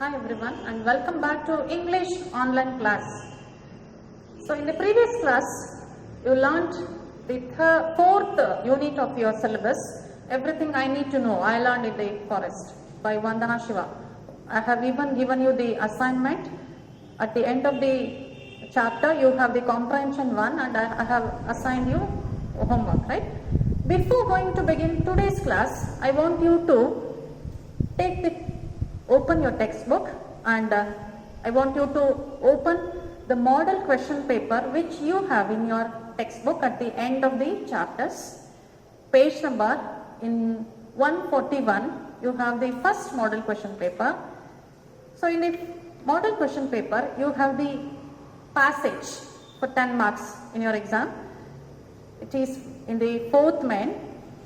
Hi everyone and welcome back to English online class. So in the previous class you learnt the fourth unit of your syllabus, Everything I Need to Know I Learned in the Forest by Vandana Shiva. I have even given you the assignment. At the end of the chapter you have the comprehension one and I have assigned you homework, right? Before going to begin today's class, I want you to open your textbook and I want you to open the model question paper which you have in your textbook at the end of the chapters. Page number in 141 you have the first model question paper. So in the model question paper you have the passage for 10 marks in your exam. It is in the fourth main.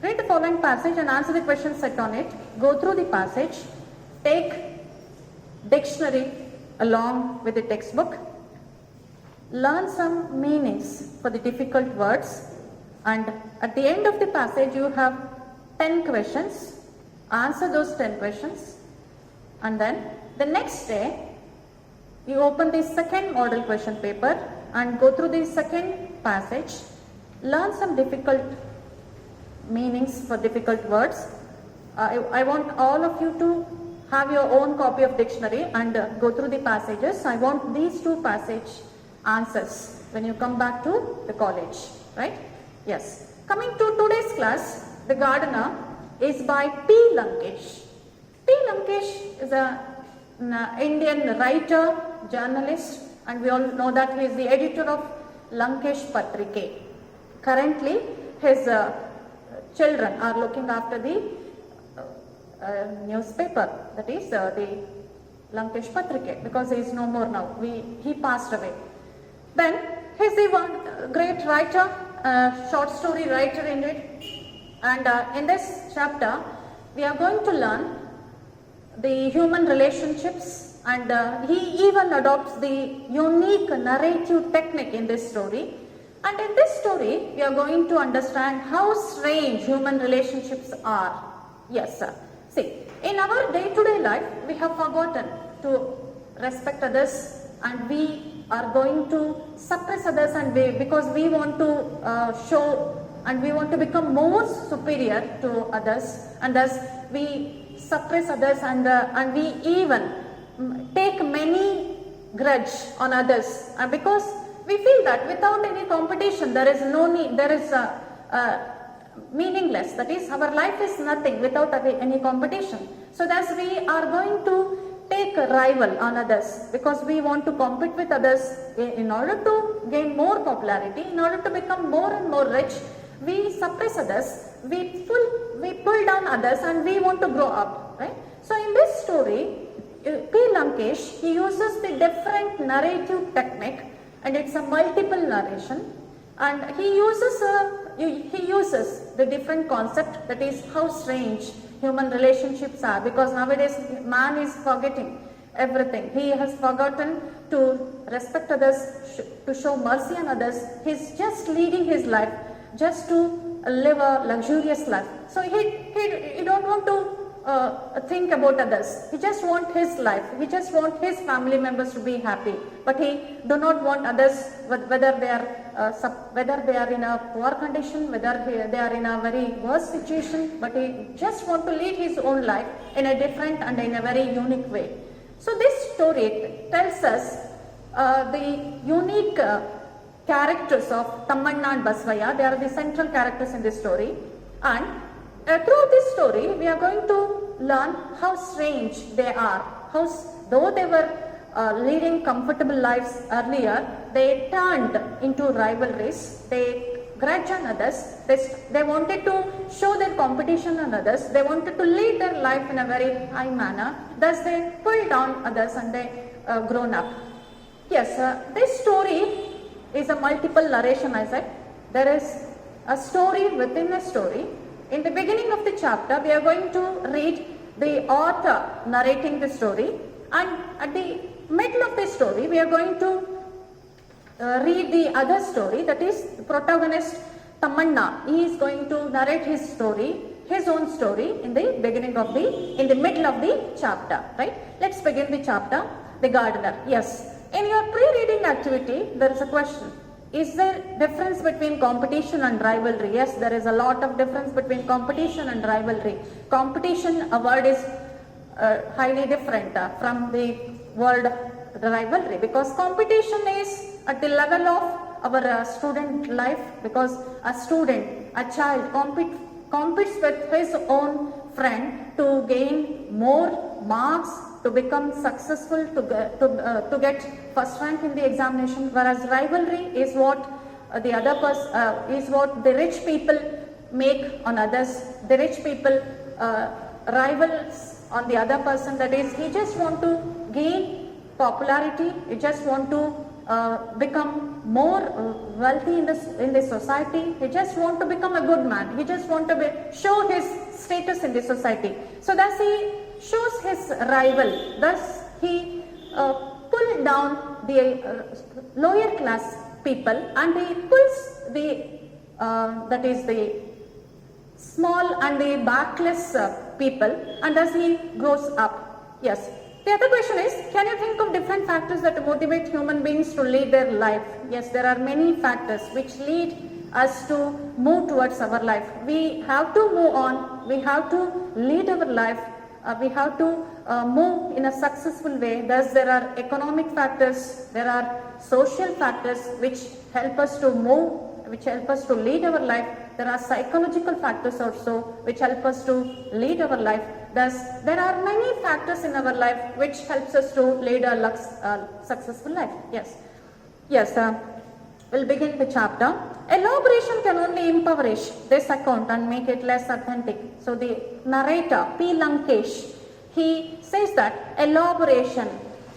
Read the following passage and answer the questions set on it. Go through the passage. Take dictionary along with the textbook. Learn some meanings for the difficult words. And at the end of the passage you have 10 questions. Answer those 10 questions. And then the next day you open the second model question paper and go through the second passage. Learn some difficult meanings for difficult words. I want all of you to have your own copy of dictionary and go through the passages. I want these two passage answers when you come back to the college, right? Yes. Coming to today's class, The Gardener is by P. Lankesh. P. Lankesh is an Indian writer, journalist, and we all know that he is the editor of Lankesh Patrike. Currently, his children are looking after the newspaper, that is the Lankesh Patrike, because he is no more now. He passed away. Then he is one great writer, short story writer indeed. And in this chapter, we are going to learn the human relationships, and he even adopts the unique narrative technique in this story. And in this story, we are going to understand how strange human relationships are. Yes, sir. See, in our day-to-day life, we have forgotten to respect others and we are going to suppress others and because we want to show and we want to become more superior to others, and thus we suppress others and we even take many grudge on others, and because we feel that without any competition there is no need, there is meaningless, that is our life is nothing without any competition. So thus we are going to take a rival on others because we want to compete with others in order to gain more popularity, in order to become more and more rich. We suppress others, we pull down others and we want to grow up, right? So in this story, P. Lankesh, he uses the different narrative technique and it's a multiple narration, and he uses the different concept, that is how strange human relationships are, because nowadays man is forgetting everything. He has forgotten to respect others, to show mercy on others. He's just leading his life just to live a luxurious life. So he don't want to think about others. He just want his life. He just want his family members to be happy. But he do not want others, whether they are in a poor condition, whether they are in a very worse situation. But he just want to lead his own life in a different and in a very unique way. So this story tells us the unique characters of Tammanna and Basavaya. They are the central characters in this story, and throughout this story, we are going to learn how strange they are. How, though they were leading comfortable lives earlier, they turned into rivalries. They grudge on others. They wanted to show their competition on others. They wanted to lead their life in a very high manner. Thus, they pulled down others and they grown up. Yes, this story is a multiple narration, I said. There is a story within a story. In the beginning of the chapter, we are going to read the author narrating the story, and at the middle of the story, we are going to read the other story, that is the protagonist Tammanna. He is going to narrate his story. his own story in the middle of the chapter, right? Let's begin the chapter. The gardener. Yes. In your pre-reading activity, there is a question. Is there difference between competition and rivalry? Yes, there is a lot of difference between competition and rivalry. Competition, a word is highly different from the word rivalry, because competition is at the level of our student life, because a student, a child competes with his own friend to gain more marks, to become successful, to get first rank in the examination, whereas rivalry is what the other person is what the rich people make on others. The rich people rivals on the other person, that is, he just want to gain popularity, he just want to become more wealthy in the society, he just want to become a good man, he just want to show his status in the society. So thus he shows his rival, thus he pull down the lower class people, and he pulls the that is the small and the backless people, and as he grows up. Yes. The other question is, can you think of different factors that motivate human beings to lead their life? Yes, there are many factors which lead us to move towards our life. We have to move on, we have to lead our life, we have to move in a successful way. Thus there are economic factors, there are social factors which help us to move, which help us to lead our life. There are psychological factors also which help us to lead our life. Thus, there are many factors in our life which helps us to lead a successful life. Yes. Yes, we'll begin the chapter. Elaboration can only impoverish this account and make it less authentic. So the narrator, P. Lankesh, he says that elaboration.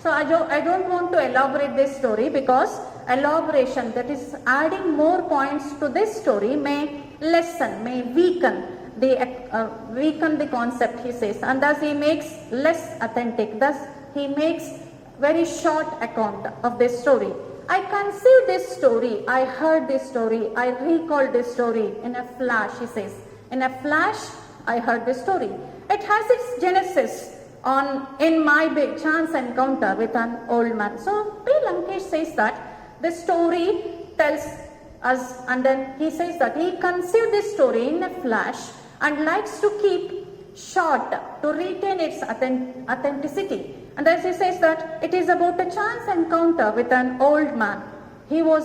So I don't want to elaborate this story, because elaboration, that is adding more points to this story, may lessen, may weaken the concept, he says, and thus he makes less authentic. Thus he makes very short account of this story. I can see this story, I heard this story, I recall this story in a flash, he says. In a flash, I heard this story. It has its genesis in my big chance encounter with an old man. So P. Lankesh says that the story tells us, and then he says that he conceived this story in a flash and likes to keep short to retain its authenticity. And as he says that it is about a chance encounter with an old man. He was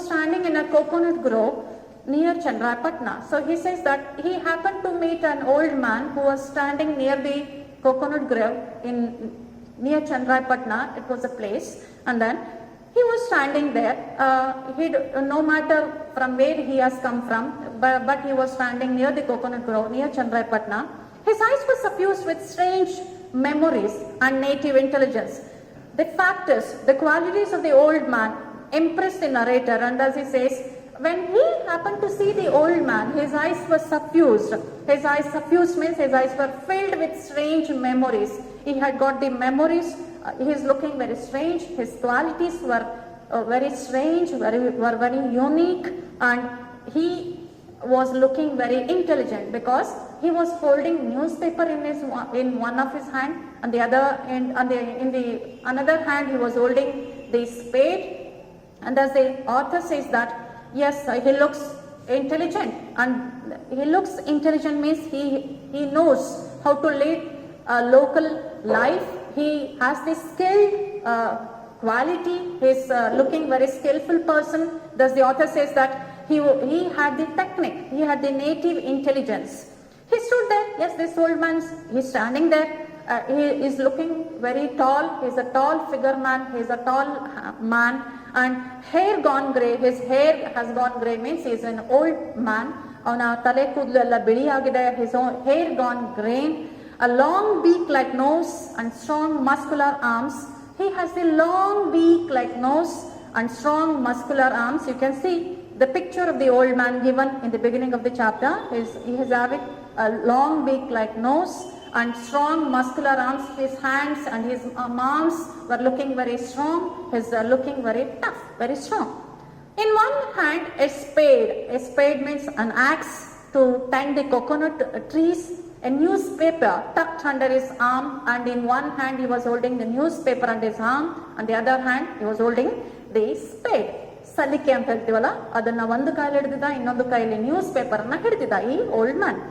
standing in a coconut grove near Chandrapatna. So he says that he happened to meet an old man who was standing near the coconut grove near Chandrapatna. It was a place, and then he was standing there. No matter from where he has come from, but he was standing near the coconut grove near Chandrapatna. His eyes were suffused with strange memories and native intelligence. The factors, the qualities of the old man impressed the narrator, and as he says, when he happened to see the old man, his eyes were suffused. His eyes suffused means his eyes were filled with strange memories. He had got the memories. He is looking very strange. His qualities were very strange, were very unique, and he was looking very intelligent, because he was holding newspaper in one of his hand, and the other in the another hand he was holding the spade. And as the author says that, yes, he looks intelligent, and he looks intelligent means he knows how to lead a local life. He has this skilled quality. He is looking very skillful person. Thus the author says that he had the technique, he had the native intelligence. He stood there. Yes, this old man, he's standing there. He is looking very tall. He is a tall figure man. He is a tall man, and hair gone grey. His hair has gone grey means he is an old man. Avana tale kudlu ella bidi agide. His hair gone grey. A long beak-like nose and strong muscular arms. He has the long beak-like nose and strong muscular arms. You can see the picture of the old man given in the beginning of the chapter. He has having a long beak-like nose and strong muscular arms. His hands and his arms were looking very strong. He is looking very tough, very strong. In one hand, a spade. A spade means an axe. to tend the coconut trees, a newspaper tucked under his arm, and in one hand he was holding the newspaper under his arm, and the other hand he was holding the spade. ಸಲಿಕೆ ಅಂತ ಹೇಳ್ತೀವಲ್ಲ, ಅದನ್ನ ಒಂದು ಕೈಲಿ ಹಿಡಿದಿದ್ದ, ಇನ್ನೊಂದು ಕೈಲಿ news paper ಅನ್ನ ಹಿಡಿದಿದ್ದ ಈ old man.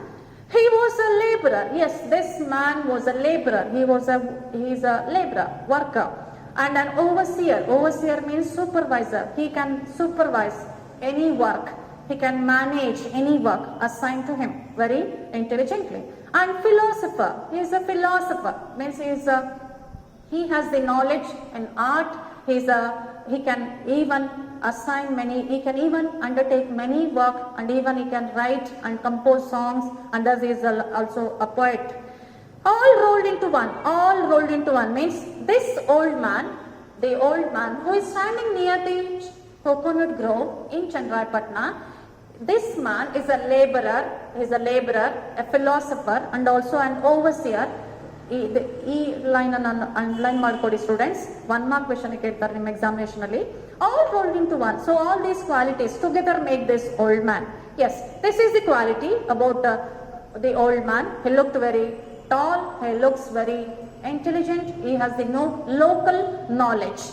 He was a laborer. Yes, this man was a laborer. He is a laborer, worker, and an overseer. Overseer means supervisor. He can supervise any work. He can manage any work assigned to him very intelligently. And philosopher. He is a philosopher. Means he has the knowledge and art. He can even assign many, he can even undertake many work, and even he can write and compose songs, and thus he is also a poet. All rolled into one means this old man, the old man who is standing near the coconut grove in Chandrapatna, this man is a laborer, a philosopher, and also an overseer. ಈ line ಅನ್ನು underline ಮಾಡ್ಕೊಡಿ students, 1 mark question ಕೇಳ್ತಾರೆ ನಿಮ್ಮ examination ಅಲ್ಲಿ. All rolled into one. So all these qualities together make this old man. Yes, this is the quality about the old man. He looked very tall, he looks very intelligent, he has the local knowledge.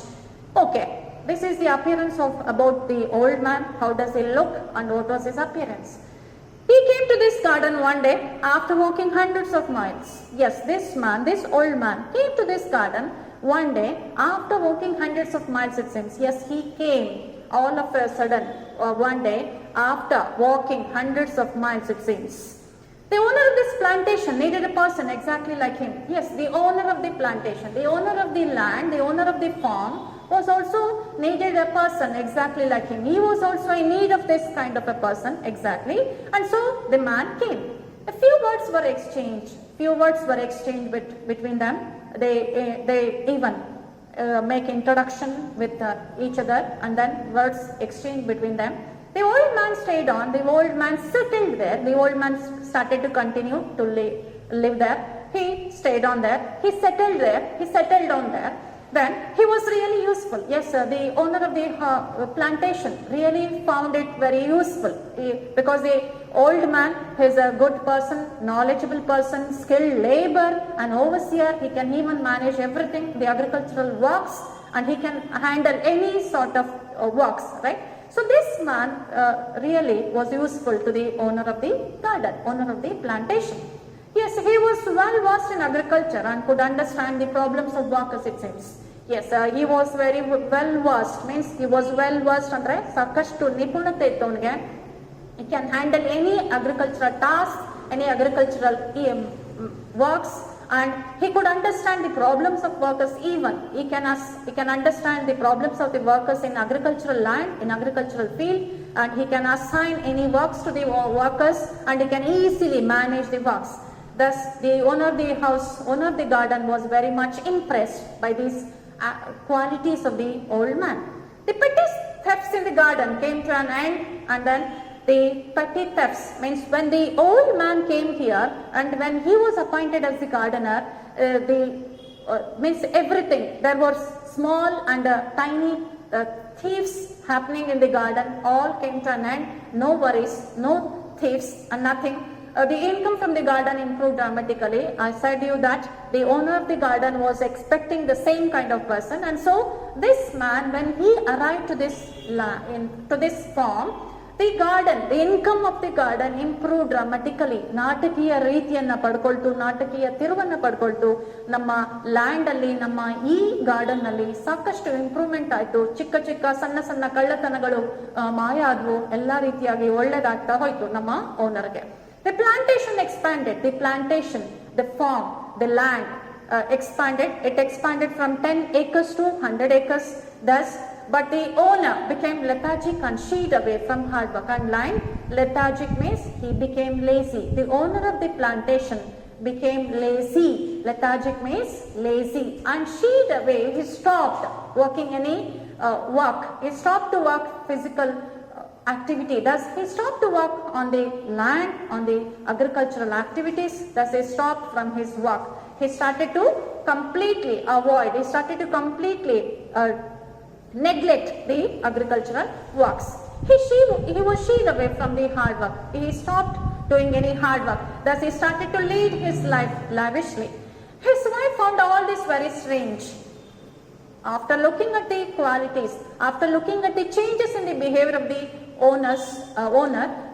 Okay, this is the appearance of about the old man. How does he look and what was his appearance? He came to this garden one day after walking hundreds of miles. Yes, this old man came to this garden one day after walking hundreds of miles, it seems. Yes, he came all of a sudden one day after walking hundreds of miles, it seems. The owner of this plantation needed a person exactly like him. Yes, the owner of the plantation, the owner of the land, the owner of the farm was also needed a person exactly like him. He was also in need of this kind of a person exactly, and so the man came. A few words were exchanged between them. They even make introduction with each other, and then words exchanged between them. The old man stayed on. The old man settled there. The old man started to continue to live there. He stayed on there. He settled there. He settled down there. Then he was really useful. Yes, sir, the owner of the plantation really found it very useful, because the old man is a good person, knowledgeable person, skilled labor, an overseer. He can even manage everything, the agricultural works, and he can handle any sort of works, right? So this man really was useful to the owner of the garden, owner of the plantation. Yes, he was well versed in agriculture and could understand the problems of workers, it seems. Yes, he was very well versed, means he was well versed andre sakashtu nipunate ittu avನಿಗೆ. He can handle any agricultural task, any agricultural works, and he could understand the problems of workers even. He can understand the problems of the workers in agricultural land, in agricultural field, and he can assign any works to the workers, and he can easily manage the works. Thus, the owner of the garden was very much impressed by these qualities of the old man. The petty thefts in the garden came to an end, and then the petty thefts means when the old man came here and when he was appointed as the gardener, means everything, there was small and tiny thieves happening in the garden, all came to an end. No worries, no thieves and nothing. The income from the garden improved dramatically. I said you that the owner of the garden was expecting the same kind of person, and so this man, when he arrived to this farm, the income of the garden improved dramatically. ನಾಟಕೀಯ ರೀತಿಯನ್ನ ಪಡ್ಕೊಳ್ತು, ನಾಟಕೀಯ ತಿರುವನ್ನ ಪಡ್ಕೊಳ್ತು. ನಮ್ಮ land ಅಲ್ಲಿ, ನಮ್ಮ ಈ garden ಅಲ್ಲಿ ಸಾಕಷ್ಟು improvement ಆಯ್ತು. ಚಿಕ್ಕ ಚಿಕ್ಕ ಸಣ್ಣ ಸಣ್ಣ ಕಳ್ಳತನಗಳು ಮಾಯ ಆದ್ವು. ಎಲ್ಲಾ ರೀತಿಯಾಗಿ ಒಳ್ಳೇದಾಗ್ತಾ ಹೋಯ್ತು ನಮ್ಮ ಓನರ್ಗೆ. The plantation expanded. The farm, the land expanded. It expanded from 10 acres to 100 acres. Thus, but the owner became lethargic and shied away from hard work. And line, lethargic means he became lazy. The owner of the plantation became lazy. Lethargic means lazy. And shied away, he stopped working any work. He stopped to work physical activity. Thus, he stopped to work on the land, on the agricultural activities. Thus, he stopped from his work. He started to completely neglect the agricultural works. He was shied away from the hard work. He stopped doing any hard work. Thus he started to lead his life lavishly. His wife found all this very strange. After looking at the qualities, after looking at the changes in the behavior of the owner,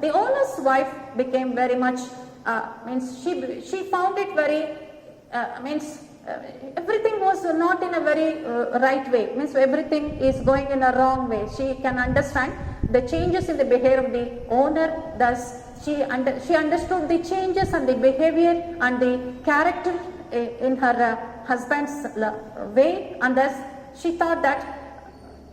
the owner's wife became very much, she found it very, everything was not in a very right way, means everything is going in a wrong way. She can understand the changes in the behavior of the owner, thus she understood the changes and the behavior and the character in her husband's way, and thus she thought that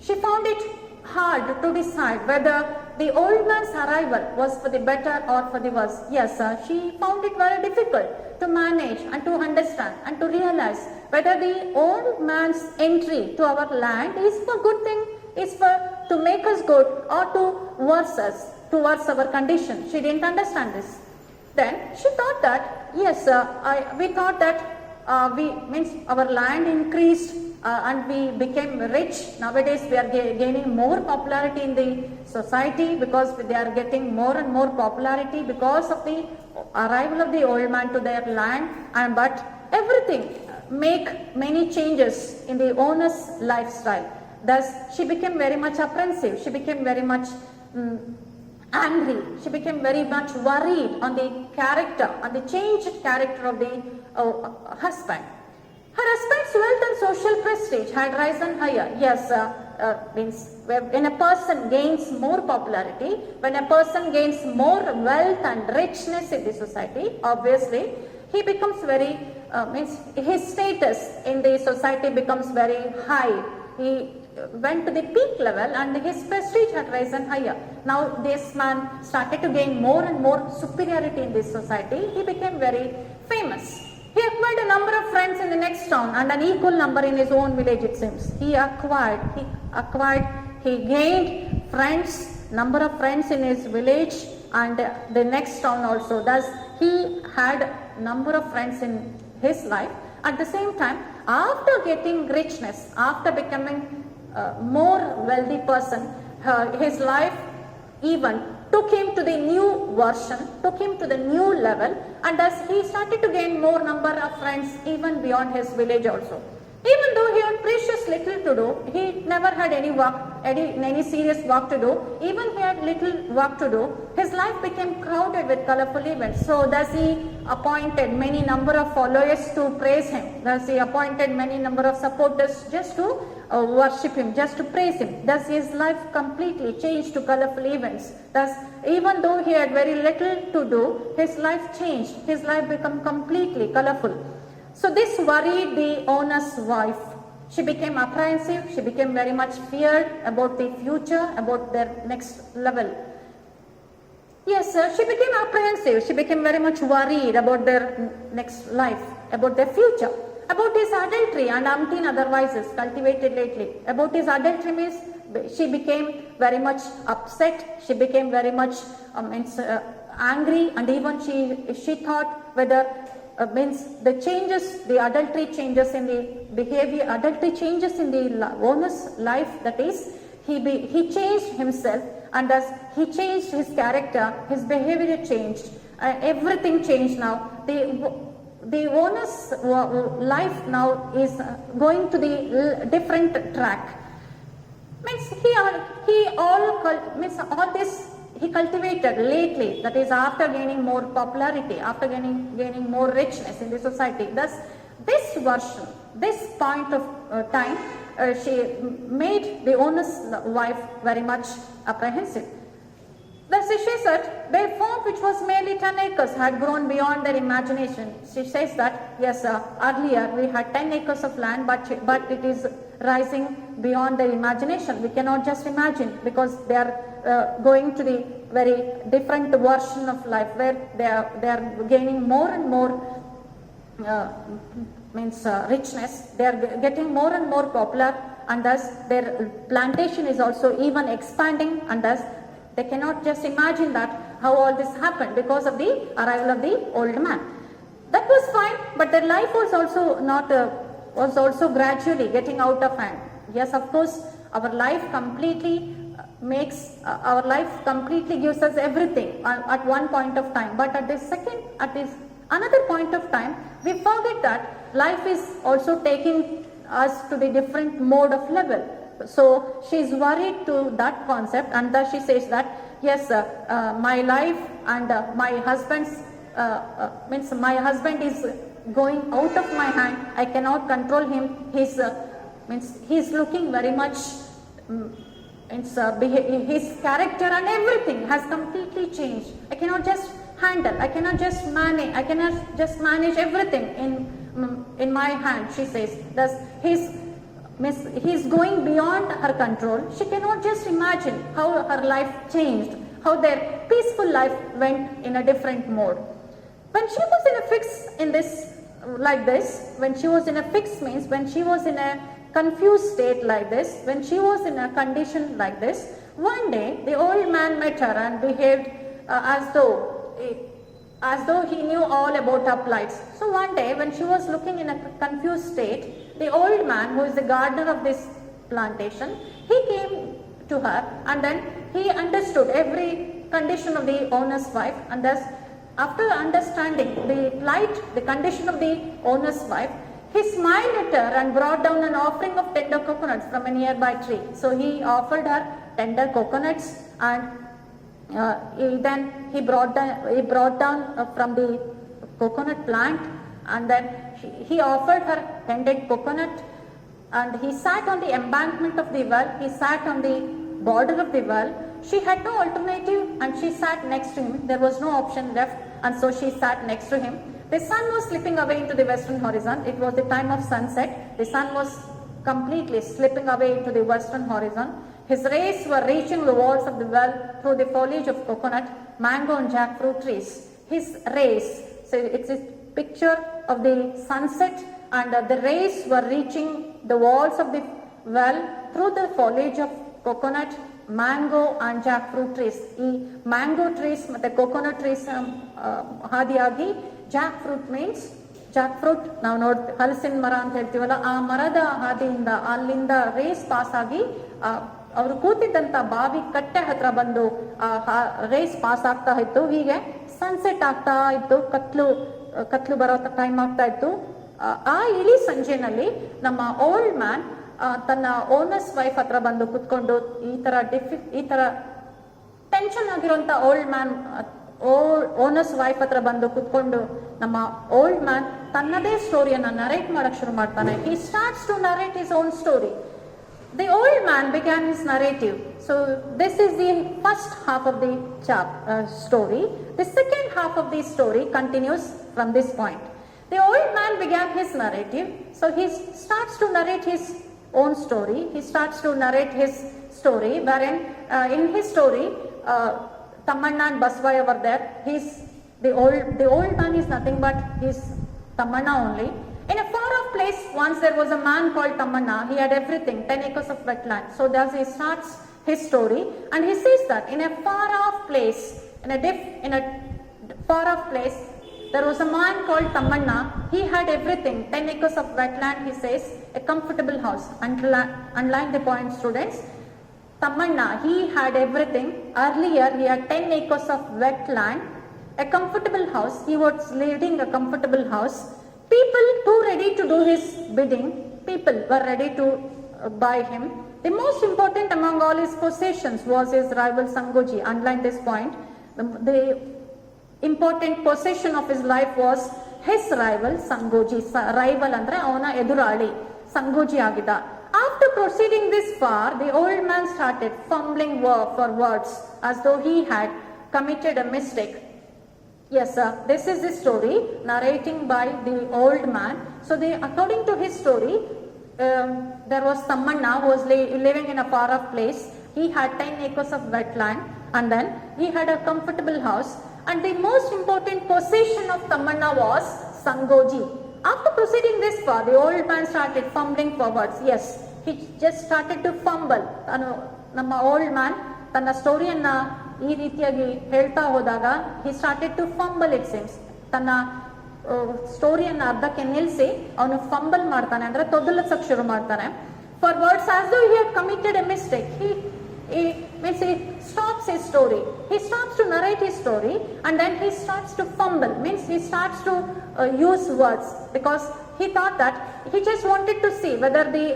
she found it hard to decide whether the old man's arrival was for the better or for the worse. Yes, she found it very difficult to manage and to understand and to realize whether the old man's entry to our land is for good thing, is for to make us good or to worse us, towards our condition. She didn't understand this. Then she thought that, yes, we thought that our land increased and we became rich. Nowadays we are gaining more popularity in the society because they are getting more and more popularity because of the arrival of the old man to their land, but everything make many changes in the owner's lifestyle. Thus she became very much apprehensive, she became very much angry, she became very much worried on the character, on the changed character of the husband. Her husband's wealth and social prestige had risen higher. Yes, means when a person gains more popularity, when a person gains more wealth and richness in the society, obviously he becomes very, his status in the society becomes very high. He went to the peak level and his prestige had risen higher. Now this man started to gain more and more superiority in this society. He became very famous. He acquired a number of friends in the next town and an equal number in his own village, it seems. He gained friends, number of friends in his village and the next town also. Thus he had number of friends in his life. At the same time, after getting richness, after becoming more wealthy person, his life even took him to the new version, took him to the new level, and thus he started to gain more number of friends even beyond his village also. Even though he had precious little to do, he never had any work, any serious work to do, even he had little work to do, his life became crowded with colorful events. So thus he appointed many number of followers to praise him, thus he appointed many number of supporters just to worship him, just to praise him. Thus his life completely changed to colorful events. Thus even though he had very little to do, his life changed, his life became completely colorful. So this worried the owner's wife. She became apprehensive, she became very much feared about the future, about their next level. Yes, she became apprehensive, she became very much worried about their next life, about their future, about his adultery and umpteen other vices cultivated lately. About his adultery means she became very much upset, she became very much angry, and even she thought whether the changes, the adultery changes in the behavior, adultery changes in the owner's life, that is, he changed himself, and as he changed his character, his behavior changed, everything changed now. The owner's life now is going to the different track. Means all this he cultivated lately, that is after gaining more popularity, after gaining more richness in the society. Thus this version, this point of time, she made the owner's wife very much apprehensive. Thus she said, their farm, which was merely 10 acres, had grown beyond their imagination. She says that, yes, earlier we had 10 acres of land, but it is rising beyond their imagination. We cannot just imagine, because they are going to the very different version of life where they are gaining more and more richness. They are getting more and more popular, and thus their plantation is also even expanding, and thus they cannot just imagine that how all this happened because of the arrival of the old man. That was fine, but their life was also not was also gradually getting out of hand. Yes, of course, our life completely makes our life completely, gives us everything at one point of time, but at this another point of time we forget that life is also taking us to the different mode of level. So she is worried to that concept, and thus she says that yes, my life and my husband's means my husband is going out of my hand, I cannot control him, he's looking very much his character and everything has completely changed. I cannot just handle, I cannot just manage everything in my hand, she says. Thus he's going beyond her control. She cannot just imagine how her life changed, how their peaceful life went in a different mode. When she was in a fix in this, like this, when she was in a fix means when she was in a confused state like this, when she was in a condition like this, one day the old man met her and behaved as though he knew all about her plights. So one day when she was looking in a confused state, the old man, who is the gardener of this plantation, he came to her and then he understood every condition of the owner's wife, and thus after understanding the plight, the condition of the owner's wife, he smiled at her and brought down an offering of tender coconuts from a nearby tree. So he offered her tender coconuts, and he brought down from the coconut plant, and then he offered her tender coconut, and he sat on the embankment of the well, he sat on the border of the well. She had no alternative and she sat next to him. There was no option left, and so she sat next to him. The sun was slipping away into the western horizon. It was the time of sunset. The sun was completely slipping away into the western horizon. His rays were reaching the walls of the well through the foliage of coconut, mango and jackfruit trees. His rays, so it's a picture of the sunset, and the rays were reaching the walls of the well through the foliage of coconut, mango and jackfruit trees. ಈ mango trees ಮತ್ತೆ coconut trees ಹಾದಿಯಾಗಿ jackfruit means jackfruit ನಾವು ಹಲಸಿನ ಮರ ಅಂತ ಹೇಳ್ತೀವಲ್ಲ, ಆ ಮರದ ಹಾದಿಯಿಂದ ಅಲ್ಲಿಂದ ರೇಸ್ ಪಾಸ್ ಆಗಿ ಅವರು ಕೂತಿದ್ದಂತ ಬಾವಿ ಕಟ್ಟೆ ಹತ್ರ ಬಂದು ರೇಸ್ ಪಾಸ್ ಆಗ್ತಾ ಇತ್ತು. ಹೀಗೆ ಸನ್ಸೆಟ್ ಆಗ್ತಾ ಇತ್ತು, ಕತ್ಲು ಬರೋ ಟೈಮ್ ಆಗ್ತಾ ಇತ್ತು. ಆ ಇಳಿ ಸಂಜೆನಲ್ಲಿ ನಮ್ಮ ಓಲ್ಡ್ ಮ್ಯಾನ್ ತನ್ನ ಓನರ್ಸ್ ವೈಫ್ ಹತ್ರ ಬಂದು ಕುತ್ಕೊಂಡು ಈ ತರ ಟೆನ್ಷನ್ ಆಗಿರುವಂತ ಓನರ್ಸ್ ವೈಫ್ ಹತ್ರ ಬಂದು ಕುತ್ಕೊಂಡು ನಮ್ಮ ಓಲ್ಡ್ ಮ್ಯಾನ್ ತನ್ನದೇ ಸ್ಟೋರಿಯನ್ನ ನರೇಟ್ ಮಾಡಕ್ ಶುರು ಮಾಡ್ತಾನೆ. He starts to narrate his own story. The old man began his narrative. So this is the first half of the story. The second half of the story continues from this point. The old man began his narrative. So he starts to narrate his own story. He starts to narrate his story, wherein in his story Tammanna and Basavaya were there. The old man is nothing but his Tammanna only. In a far off place, once there was a man called Tammanna. He had everything, 10 acres of wetland. So thus he starts his story, and he says that in a far off place, there was a man called Tammanna. He had everything, 10 acres of wetland, he says, a comfortable house. Underline the point, students. Tammanna, he had everything. Earlier, he had 10 acres of wetland, a comfortable house. He was leading a comfortable house. People too ready to do his bidding. People were ready to buy him. The most important among all his possessions was his rival Sangoji. Underline this point. The important possession of his life was his rival Sangoji. Rival andre avana edurali Sangoji agida. After proceeding this far, the old man started fumbling for words as though he had committed a mistake. Yes, sir. This is the story narrating by the old man. So according to his story, there was Tammanna who was living in a far off place. He had 10 acres of wetland, and then he had a comfortable house. And the most important possession of Tammanna was Sangoji. After proceeding this far, the old man started fumbling for words. Yes, he just started to fumble. Namma old man ತನ್ನ ಸ್ಟೋರಿಯನ್ನ ಈ ರೀತಿಯಾಗಿ ಹೇಳ್ತಾ ಹೋದಾಗ he started to fumble, it seems. ತನ್ನ ಸ್ಟೋರಿಯನ್ನ ಅರ್ಧಕ್ಕೆ ನಿಲ್ಲಿಸಿ ಅವನು fumble ಮಾಡ್ತಾನೆ, ಅಂದ್ರೆ ತೊದಲಸಕ್ ಶುರು ಮಾಡ್ತಾನೆ. For words as though he had committed a mistake. he stops his story. He stops to narrate his story, and then he starts to fumble, means he starts to use words, because he thought that he just wanted to see whether the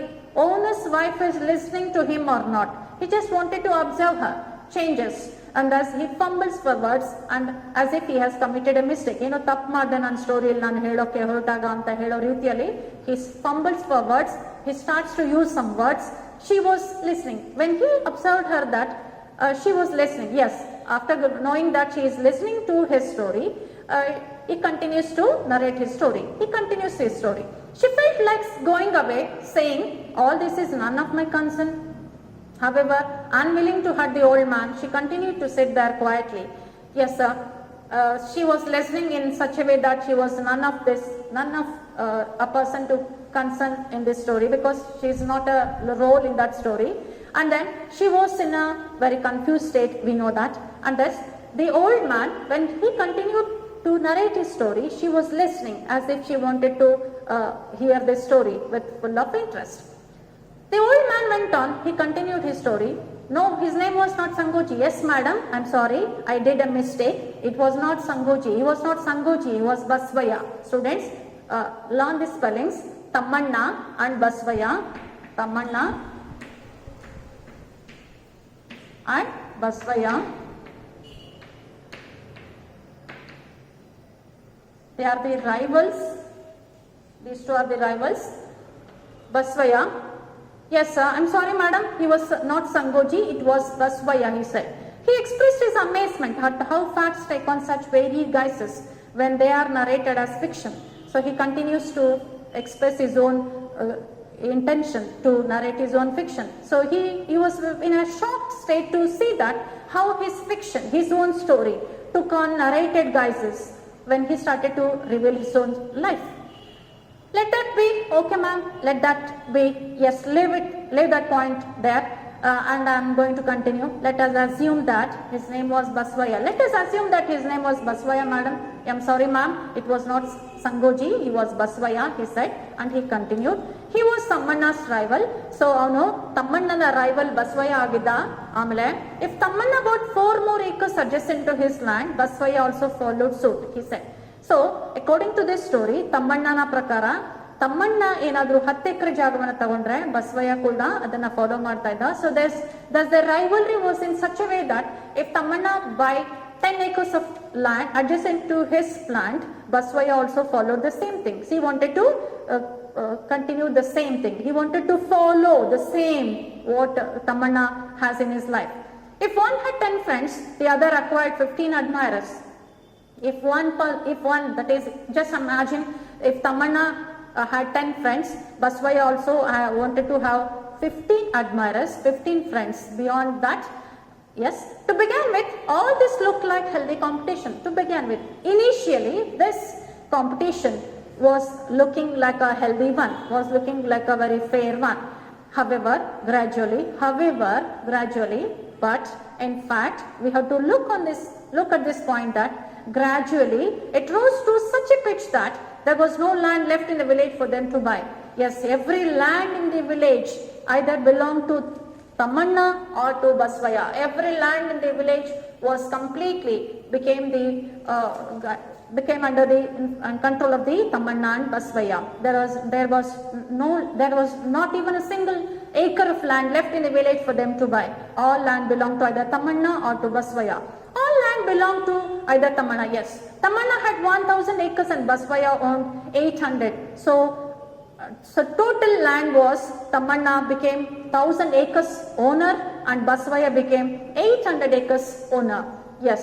owner's wife is listening to him or not. He just wanted to observe her changes, and as he fumbles for words and as if he has committed a mistake, ತಪ್ಪು ಮಾಡಿದೆ ನನ್ನ ಸ್ಟೋರಿಯಲ್ಲಿ ನಾನು ಹೇಳೋಕೆ ಹೊರಟಾಗ ಅಂತ ಹೇಳೋ ರೀತಿಯಲ್ಲಿ he fumbles for words. He starts to use some words. She was listening. When he observed her that she was listening, yes, after knowing that she is listening to his story, he continues to narrate his story. He continues his story. She felt like going away, saying, all this is none of my concern. However, unwilling to hurt the old man, she continued to sit there quietly. Yes, sir. She was listening in such a way that she was none of a person to concern in this story, because she is not a role in that story. And then she was in a very confused state, we know that. And thus, the old man, when he continued to narrate his story, she was listening as if she wanted to hear this story with full of interest. The old man went on. He continued his story. No, his name was not Sangoji. Yes, madam, I'm sorry, I did a mistake. It was not Sangoji. He was not Sangoji. He was Basvaya. Students, learn the spellings. Tammanna and Basvaya. Tammanna and Basvaya. They are the rivals. These two are the rivals. Basvaya. Yes, sir. I'm sorry, madam. He was not Sangoji. It was Basvaya, he said. He expressed his amazement at how facts take on such varied guises when they are narrated as fiction. So he continues to express his own intention to narrate his own fiction. So he was in a shocked state to see that how his fiction, his own story, took on narrated guises when he started to reveal his own life. Let that be, okay ma'am, let that be, yes, leave that point there, and I am going to continue. Let us assume that his name was Basvaya. Let us assume that his name was Basvaya, madam. I am sorry ma'am, it was not Sangoji, he was Basvaya, he said, and he continued. He was Tammanna's rival, so avanu Tammannana rival Basvaya agidda. Amale, if Tammanna got 4 more acres adjacent to his land, Basvaya also followed suit, he said. So, according to this story, ತಮ್ಮಣ್ಣನ ಪ್ರಕಾರ ತಮ್ಮಣ್ಣ ಏನಾದರೂ 10 ಎಕರೆ ಜಾಗವನ್ನು ತಗೊಂಡ್ರೆ ಬಸವಯ್ಯ ಕೂಡ ಅದನ್ನ follow ಮಾಡ್ತಾ ಇದ್ದ. So the rivalry was in such a way that if Tammanna buy 10 acres of land adjacent to his plant, Basvaya also followed the same thing. He wanted to continue the same thing. He wanted to follow the same what Tammanna has in his life. If one had 10 friends, the other acquired 15 admirers. If one, that is, just imagine if Tammanna had 10 friends, Basvaya also wanted to have 15 admirers, 15 friends. Beyond that, yes, to begin with, all this looked like healthy competition. To begin with, initially, this competition was looking like a healthy one, was looking like a very fair one. However, gradually, but in fact, we have to look at this point that gradually it rose to such a pitch that there was no land left in the village for them to buy. Yes, every land in the village either belonged to Tammanna or to Basvaya. Every land in the village was completely became under the control of the Tammanna and Basvaya. There was not even a single acre of land left in the village for them to buy. All land belonged to either Tammanna or to Basvaya. All land belonged to either Tammanna, yes. Tammanna had 1000 acres and Basvaya owned 800. So total land was, Tammanna became 1000 acres owner and Basvaya became 800 acres owner. Yes,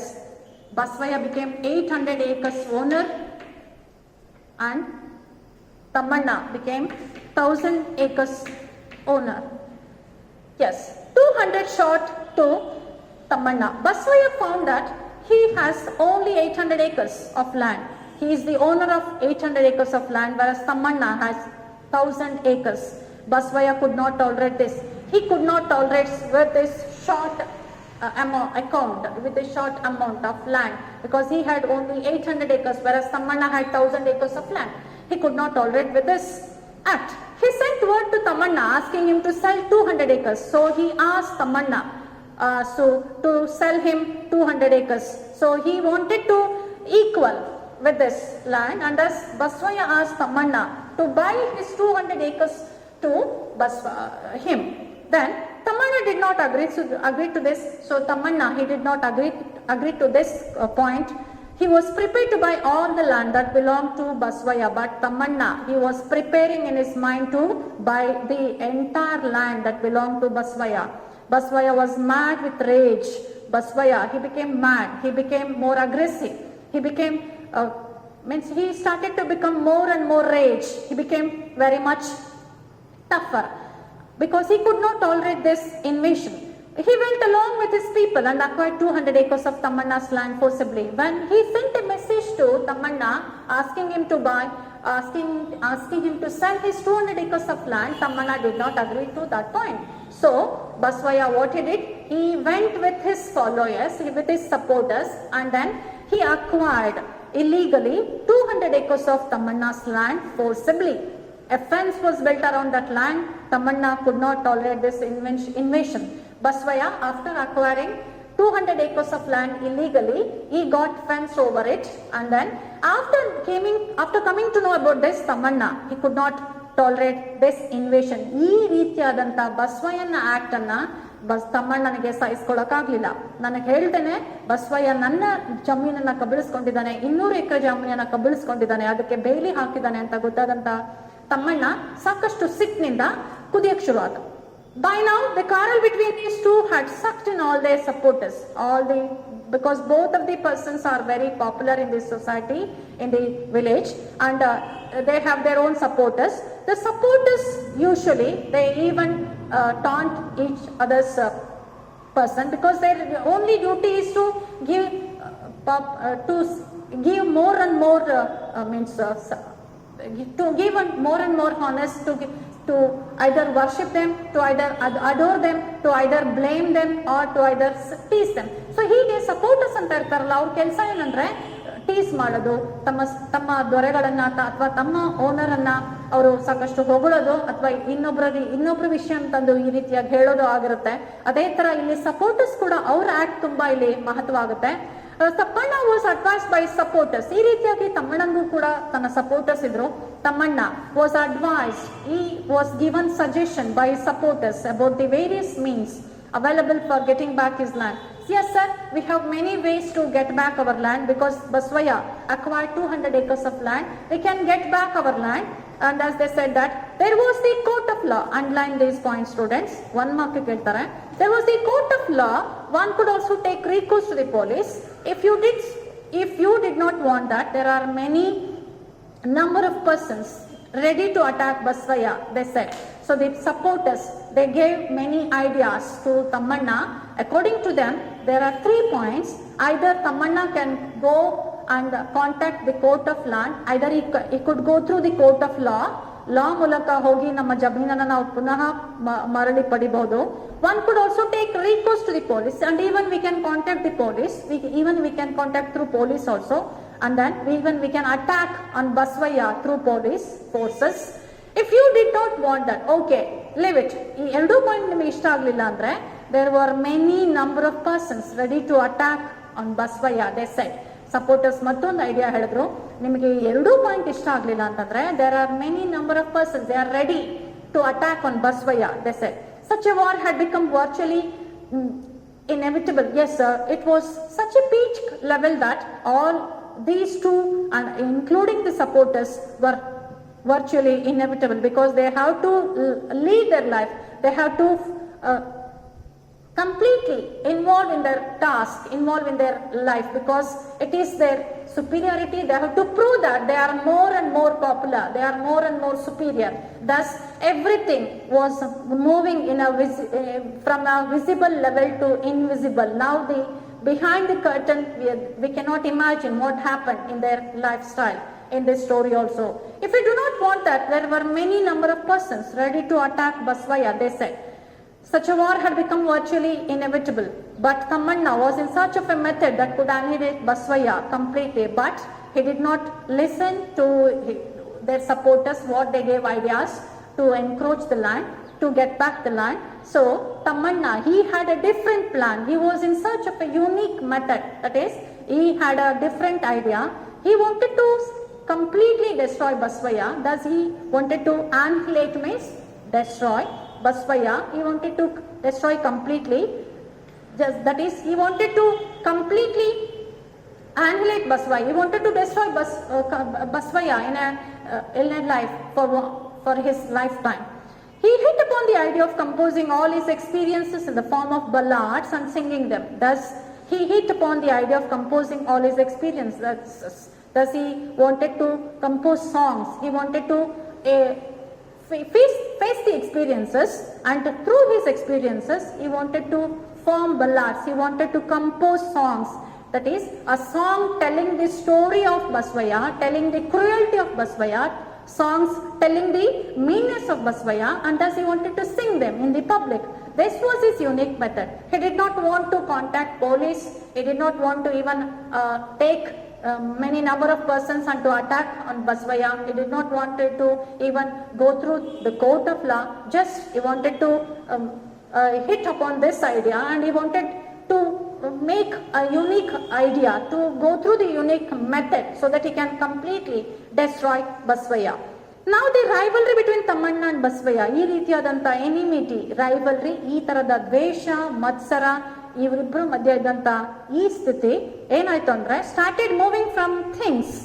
Basvaya became 800 acres owner and Tammanna became 1000 acres owner. Yes, 200 short to Tammanna. Basvaya found that he has only 800 acres of land. He is the owner of 800 acres of land, whereas Tammanna has 1000 acres. Basvaya could not tolerate this. He could not tolerate with this short amount of land, because he had only 800 acres, whereas Tammanna had 1000 acres of land. He could not tolerate with this act. He sent word to Tammanna asking him to sell 200 acres. So he asked Tammanna, to sell him 200 acres. So he wanted to equal with this land, and thus Basavaya asked Tammanna to buy his 200 acres to him. Then Tammanna did not agree to this. So Tammanna, he did not agree to this point. He was prepared to buy all the land that belonged to Basavaya, but Tammanna, he was preparing in his mind to buy the entire land that belonged to Basavaya. Basavaya was mad with rage. Basavaya, he became mad. He became more aggressive. He became, he started to become more and more rage. He became very much tougher because he could not tolerate this invasion. He went along with his people and acquired 200 acres of Tammanna's land forcibly. When he sent a message to Tammanna asking him to buy, asking him to sell his 200 acres of land, Tammanna did not agree to that point. So Basavaya, what he did, he went with his followers, with his supporters, and then he acquired illegally 200 acres of Tammanna's land forcibly. A fence was built around that land. Tammanna could not tolerate this invasion. Basavaya, after acquiring 200 acres of land illegally, he got fence over it, and then after coming to know about this, Tammanna, he could not tolerate this invasion. ಈ ರೀತಿಯಾದಂಥ ಬಸವಯ್ಯನ act ಅನ್ನ ತಮ್ಮಣ್ಣನಿಗೆ ಸಹಿಸ್ಕೊಳ್ಳೋಕ್ಕಾಗ್ಲಿಲ್ಲ. ನನಗೆ ಹೇಳ್ತೇನೆ, ಬಸವಯ್ಯ ನನ್ನ ಜಮೀನನ್ನ ಕಬಳಿಸ್ಕೊಂಡಿದ್ದಾನೆ, 200 ಎಕರೆ ಜಮೀನನ್ನ ಕಬಳಿಸ್ಕೊಂಡಿದ್ದಾನೆ, ಅದಕ್ಕೆ ಬೇಲಿ ಹಾಕಿದ್ದಾನೆ ಅಂತ ಗೊತ್ತಾದಂತ ತಮ್ಮಣ್ಣ ಸಾಕಷ್ಟು ಸಿಟ್ಟಿನಿಂದ ಕುದಿಯಕ್ಕೆ ಶುರುವಾದ. By now, the quarrel between these two had sucked in all their supporters, because both of the persons are very popular in this society, in the village, and they have their own supporters. The supporters usually, they even taunt each other's person, because their only duty is to give more and more to give more and more honors, to either worship them, to either adore them, to either blame them, or to either tease them. So ಹೀಗೆ supporters ಅಂತ ಇರ್ತಾರಲ್ಲ, ಅವ್ರ ಕೆಲಸ ಏನಂದ್ರೆ tease ಮಾಡೋದು, ತಮ್ಮ ದೊರೆಗಳನ್ನ ಅಥವಾ ತಮ್ಮ ಓನರ್ ಅನ್ನ ಅವರು ಸಾಕಷ್ಟು ಹೊಗಳೋದು, ಅಥವಾ ಇನ್ನೊಬ್ಬರ ವಿಷಯ ಅಂತಂದು ಈ ರೀತಿಯಾಗಿ ಹೇಳೋದು ಆಗಿರುತ್ತೆ. ಅದೇ ತರ ಇಲ್ಲಿ ಸಪೋರ್ಟರ್ಸ್ ಕೂಡ ಅವ್ರ ಆಕ್ಟ್ ತುಂಬಾ ಇಲ್ಲಿ ಮಹತ್ವ ಆಗುತ್ತೆ. Thammanna was advised by supporters. ಈ ರೀತಿಯಾಗಿ ತಮ್ಮಣ್ಣಂಗೂ ಕೂಡ ತನ್ನ ಸಪೋರ್ಟರ್ಸ್ ಇದ್ರು. Thammanna was advised, he was given suggestion by supporters about the various means available for getting back his land. Yes sir, we have many ways to get back our land, because Basavaya acquired 200 acres of land. We can get back our land. And as they said that there was the court of law. Underline these points, students. One mark keltare. There was the court of law. One could also take recourse to the police. If you did not want that, there are many number of persons ready to attack Basavaya, they said. So the supporters, they gave many ideas to Tammanna. According to them, there are 3 points. Either Tammanna can go and contact the court of land, either he could go through the court of law ಮೂಲಕ ಹೋಗಿ ನಮ್ಮ ಜಮೀನನ್ನ ನಾವು ಪುನಃ ಮರಳಿ ಪಡಿಬಹುದು. One could also take recourse to the police, and even we can contact the police, we can contact through police also, and then we can attack on Basavaya through police forces. If you did not want that, okay, leave it. ಈ ಎರಡು point ನಿಮಗೆ ಇಷ್ಟ ಆಗಲಿಲ್ಲ ಅಂದ್ರೆ, there were many number of persons ready to attack on Basavaya, they said. Supporters ಮತ್ತೊಂದು idea ಹೇಳಿದ್ರು, ನಿಮಗೆ ಎರಡೂ ಪಾಯಿಂಟ್ ಇಷ್ಟ ಆಗಲಿಲ್ಲ ಅಂತಂದ್ರೆ, there are many number of persons, they are ready to attack on Basavaya, they said. Such a war had become virtually inevitable. Yes sir, it was such a peak level that all these two, and including the supporters, were virtually inevitable, because they have to lead their life, they have to completely involved in their task, involved in their life, because it is their superiority. They have to prove that they are more and more popular, they are more and more superior. Thus everything was moving in from a visible level to invisible. Now behind the curtain, we cannot imagine what happened in their lifestyle in this story also. If we do not want that, there were many number of persons ready to attack Basavaya, they said. Such a war had become virtually inevitable, but Tammanna was in search of a method that could annihilate Basavaya completely, but he did not listen to their supporters, what they gave ideas to encroach the land. to get back the land. So Tamanna, he had a different plan. He was in search of a unique method. That is, he had a different idea. He wanted to completely destroy Basavaya. Thus he wanted to annihilate, means destroy Basavaya. He wanted to destroy completely. Just that is, he wanted to completely annihilate Basavaya. He wanted to destroy Basavaya in a life for his lifetime. He hit upon the idea of composing all his experiences in the form of ballads and singing them. Thus, he hit upon the idea of composing all his experiences. Thus, he wanted to compose songs. He wanted to face the experiences, and through his experiences, he wanted to form ballads. He wanted to compose songs. That is, a song telling the story of Basavaya, telling the cruelty of Basavaya, songs telling the meanness of Basavaya, and thus he wanted to sing them in the public. This was his unique method. He did not want to contact police. He did not want to even take many number of persons and to attack on Basavaya. He did not want to even go through the court of law. Just he wanted to hit upon this idea, and he wanted to make a unique idea, to go through the unique method so that he can completely destroy Basavaya. Now the rivalry between Tamanna and Basavaya, ಈ ರೀತಿಯಾದಂಥ enmity, rivalry, ಈ ತರದ ದ್ವೇಷ, ಮತ್ಸರ ಇವರಿಬ್ಬರ ಮಧ್ಯೆ ಇದ್ದಂಥ ಈ ಸ್ಥಿತಿ ಏನಾಯ್ತು ಅಂದ್ರೆ, started moving from things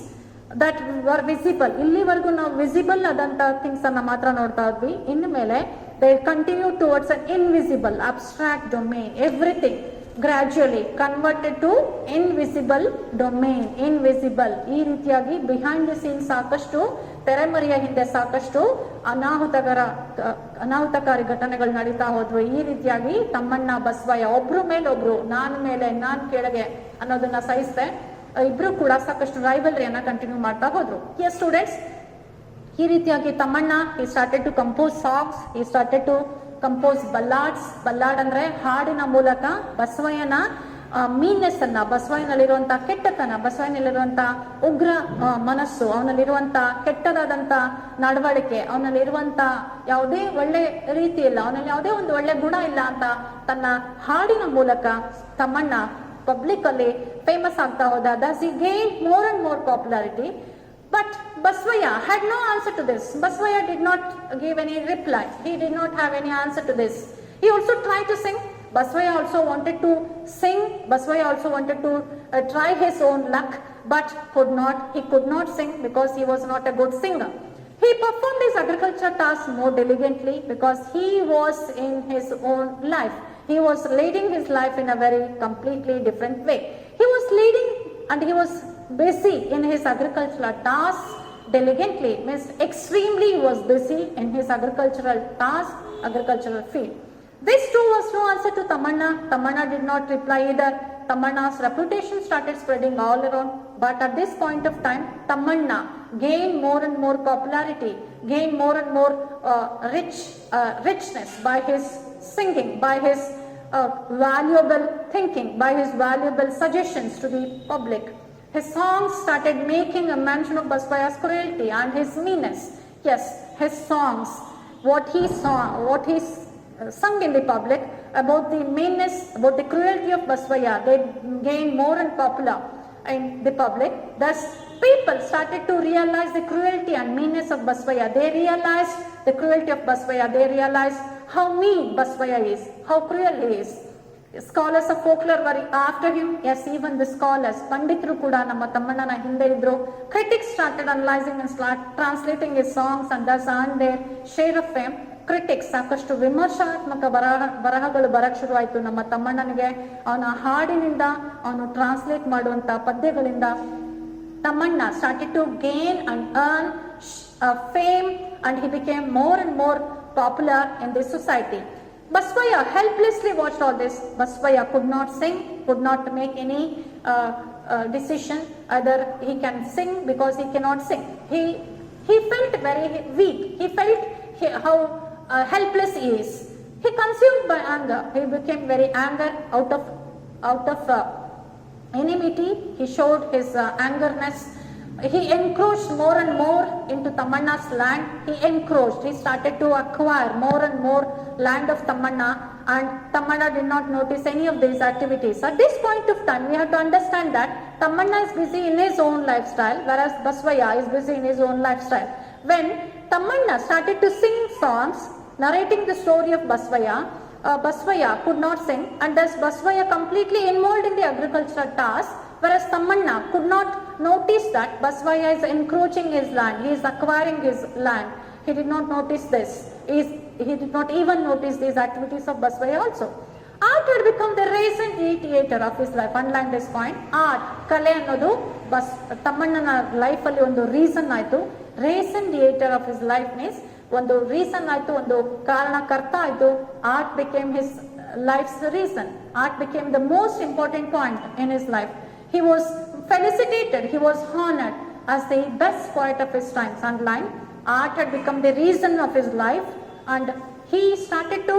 that were visible. ಇಲ್ಲಿವರೆಗೂ ನಾವು ವಿಸಿಬಲ್ ಆದಂಥ ಥಿಂಗ್ಸ್ ಅನ್ನ ಮಾತ್ರ ನೋಡ್ತಾ ಇದ್ವಿ. ಇನ್ನು ಮೇಲೆ they continue towards an invisible, abstract domain. Everything gradually converted to invisible domain. Invisible. ಈ ರೀತಿಯಾಗಿ ಬಿಹೈಂಡ್ ದ ಸೀನ್ ಸಾಕಷ್ಟು, ತೆರೆಮರೆಯ ಹಿಂದೆ ಸಾಕಷ್ಟು ಅನಾಹುತಕಾರಿ ಘಟನೆಗಳು ನಡೀತಾ ಹೋದ್ವು. ಈ ರೀತಿಯಾಗಿ ತಮ್ಮಣ್ಣ ಬಸವಯ್ಯ ಒಬ್ರು ಮೇಲೊಬ್ರು, ನಾನ್ ಮೇಲೆ ನಾನ್ ಕೆಳಗೆ ಅನ್ನೋದನ್ನ ಸಹಿಸ್ತೆ ಇಬ್ರು ಕೂಡ ಸಾಕಷ್ಟು ರೈವಲ್ರಿಯನ್ನ ಕಂಟಿನ್ಯೂ ಮಾಡ್ತಾ ಹೋದ್ರು. ಎಸ್ ಸ್ಟೂಡೆಂಟ್ಸ್, ಈ ರೀತಿಯಾಗಿ Thammanna he started to compose songs, he started to compose ballads. Ballad ಅಂದ್ರೆ ಹಾಡಿನ ಮೂಲಕ ಬಸವಯ್ಯನ ಮೀನ್ನೆಸ್ ಅನ್ನ, ಬಸವಯ್ಯನಲ್ಲಿರುವಂತಹ ಕೆಟ್ಟತನ, ಬಸವಯ್ಯನಲ್ಲಿರುವಂತಹ ಉಗ್ರ ಮನಸ್ಸು, ಅವನಲ್ಲಿರುವಂತ ಕೆಟ್ಟದಾದಂತ ನಡವಳಿಕೆ, ಅವನಲ್ಲಿರುವಂತ ಯಾವುದೇ ಒಳ್ಳೆ ರೀತಿ ಇಲ್ಲ, ಅವನಲ್ಲಿ ಯಾವುದೇ ಒಂದು ಒಳ್ಳೆ ಗುಣ ಇಲ್ಲ ಅಂತ ತನ್ನ ಹಾಡಿನ ಮೂಲಕ ತಮ್ಮಣ್ಣ ಪಬ್ಲಿಕ್ ಅಲ್ಲಿ ಫೇಮಸ್ ಆಗ್ತಾ ಹೋದ. Thus he gained more and more popularity. But Basavaya had no answer to this. Basavaya did not give any reply. He did not have any answer to this. He also tried to sing. Basavaya also wanted to sing. Basavaya also wanted to try his own luck, but he could not sing because he was not a good singer. He performed his agriculture task more diligently because he was in his own life. He was leading his life in a very completely different way. He was leading and he was busy in his agricultural task diligently, means extremely he was busy in his agricultural task, agricultural field. This too was no answer to Tamanna. Tamanna did not reply either. Tamanna's reputation started spreading all around, but at this point of time, Tamanna gained more and more popularity, gained more and more richness by his singing, by his valuable thinking, by his valuable suggestions to the public. His songs started making a mention of Basavaya's cruelty and his meanness. Yes, his songs, what he sung in the public about the meanness, about the cruelty of Basavaya, they gained more and popular in the public. Thus, people started to realize the cruelty and meanness of Basavaya. They realized the cruelty of Basavaya. They realized how mean Basavaya is, how cruel he is. Scholars of folklore were after him. Yes, even the scholars, Panditru kuda nama Tammannana hinde idru. Critics started analyzing and translating his songs and thus earned their share of fame. Critics ಸಾಕಷ್ಟು ವಿಮರ್ಶಾತ್ಮಕ ಬರಹಗಳು ಬರಕ್ ಶುರು ಆಯ್ತು ನಮ್ಮ ತಮ್ಮಣ್ಣನಿಗೆ. ಅವನ ಹಾಡಿನಿಂದ, ಅವನು translate ಮಾಡುವಂತ ಪದ್ಯಗಳಿಂದ Tamanna started to gain and earn fame, and he became more and more popular in the society. Basavaya helplessly watched all this. Basavaya could not sing, could not make any decision. Either he can sing because he cannot sing. He felt very weak. He felt how helpless he is. He consumed by anger. He became very angry out of enmity. He showed his angerness he encroached more and more into Tamanna's land. He encroached. He started to acquire more and more land of Tamanna, and Tamanna did not notice any of these activities. At this point of time, we have to understand that Tamanna is busy in his own lifestyle, whereas Basvaya is busy in his own lifestyle. When Tamanna started to sing songs narrating the story of Basvaya, Basvaya could not sing, and thus Basvaya completely involved in the agricultural task, whereas Tamanna could not notice that Basvaya is encroaching his land, he is acquiring his land. He did not notice this. He did not even notice these activities of Basvaya also. Art had become the reason theater of his life. Underline this point. Art, ಕಲೆ ಅನ್ನೋದು ತಮ್ಮಣ್ಣನ life ಅಲ್ಲಿ ಒಂದು reason ಆಯ್ತು. reason theater of his life means ಒಂದು reason ಆಯ್ತು, ಒಂದು ಕಾರಣಕರ್ತ ಆಯ್ತು. Art became his life's reason. Art became the most important point in his life. He was felicitated, he was honored as the best poet of his times. Underline, art had become the reason of his life, and he started to